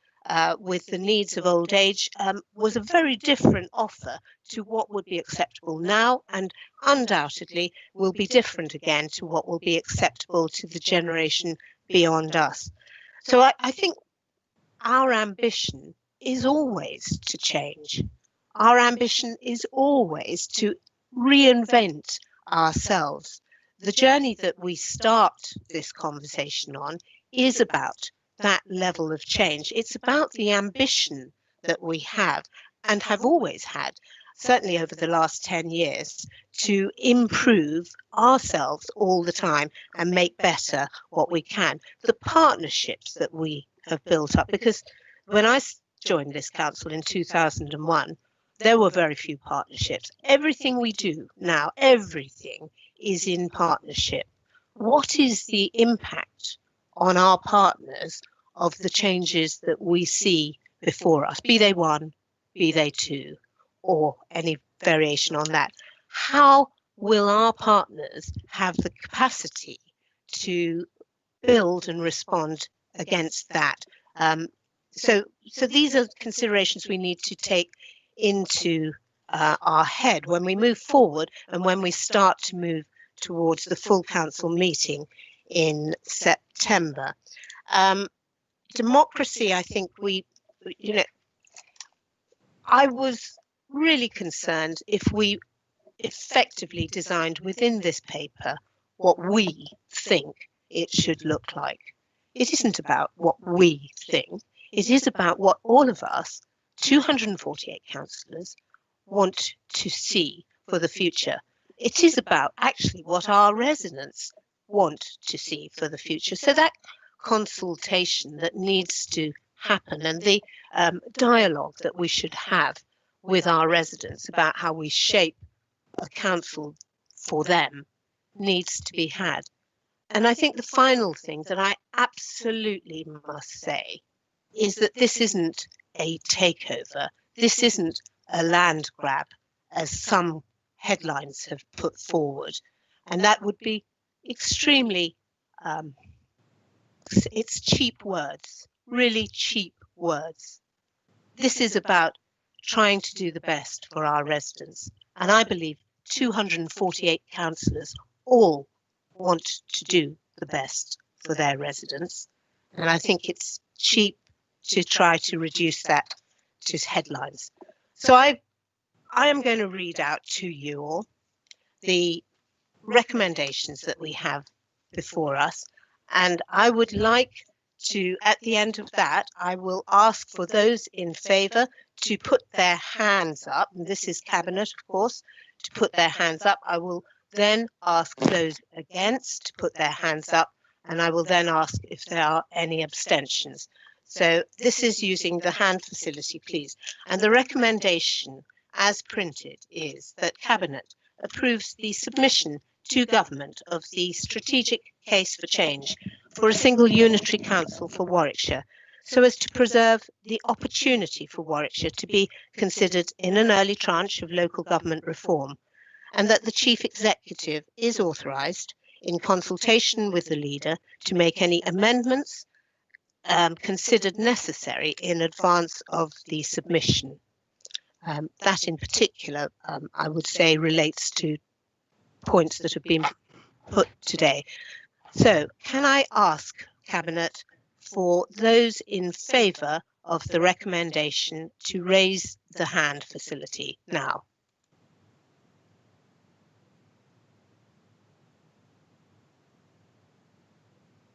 with the needs of old age was a very different offer to what would be acceptable now, and undoubtedly will be different again to what will be acceptable to the generation beyond us. So I think our ambition is always to change. Our ambition is always to reinvent ourselves. The journey that we start this conversation on is about that level of change. It's about the ambition that we have and have always had, certainly over the last 10 years, to improve ourselves all the time and make better what we can. The partnerships that we have built up, because when I joined this council in 2001, there were very few partnerships. Everything we do now, everything is in partnership. What is the impact on our partners of the changes that we see before us, be they one, be they two, or any variation on that? How will our partners have the capacity to build and respond against that? So these are considerations we need to take into our head when we move forward and when we start to move towards the full council meeting in September. Democracy, I think I was really concerned if we effectively designed within this paper what we think it should look like. It isn't about what we think. It is about what all of us, 248 councillors, want to see for the future. It is about actually what our residents want to see for the future. So that consultation that needs to happen and the dialogue that we should have with our residents about how we shape a council for them needs to be had. And I think the final thing that I absolutely must say is that this isn't a takeover. This isn't a land grab, as some headlines have put forward. And that would be extremely, it's cheap words, really cheap words. This is about trying to do the best for our residents. And I believe 248 councillors all want to do the best for their residents. And I think it's cheap to try to reduce that to headlines. So I am going to read out to you all the recommendations that we have before us. And I would like to, at the end of that, I will ask for those in favour to put their hands up. And this is Cabinet, of course, to put their hands up. I will then ask those against to put their hands up. And I will then ask if there are any abstentions. So this is using the hand facility, please. And the recommendation as printed is that Cabinet approves the submission to Government of the strategic case for change for a single unitary council for Warwickshire, so as to preserve the opportunity for Warwickshire to be considered in an early tranche of local government reform, and that the Chief Executive is authorised, in consultation with the leader, to make any amendments considered necessary in advance of the submission. That in particular, I would say, relates to points that have been put today. So can I ask Cabinet for those in favour of the recommendation to raise the hand facility now?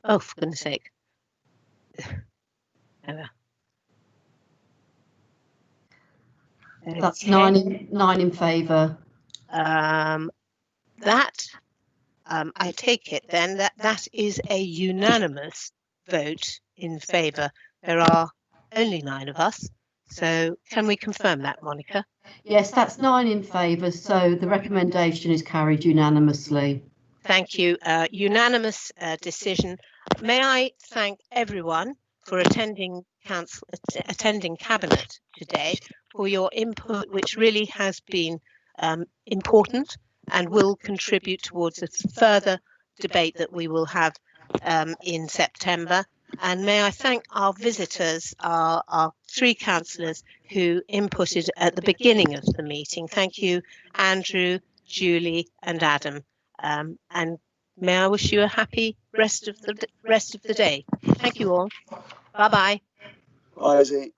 Oh, for goodness sake. That's nine in favour. I take it then that is a unanimous vote in favour. There are only 9 of us. So can we confirm that, Monica? Yes, that's 9 in favour. So the recommendation is carried unanimously. Thank you. Unanimous decision. May I thank everyone for attending Cabinet today, for your input, which really has been important and will contribute towards a further debate that we will have in September. And may I thank our visitors, our 3 councillors who inputted at the beginning of the meeting. Thank you, Andrew, Julie and Adam. And may I wish you a happy rest of the day. Thank you all. Bye-bye. Bye, Izzy.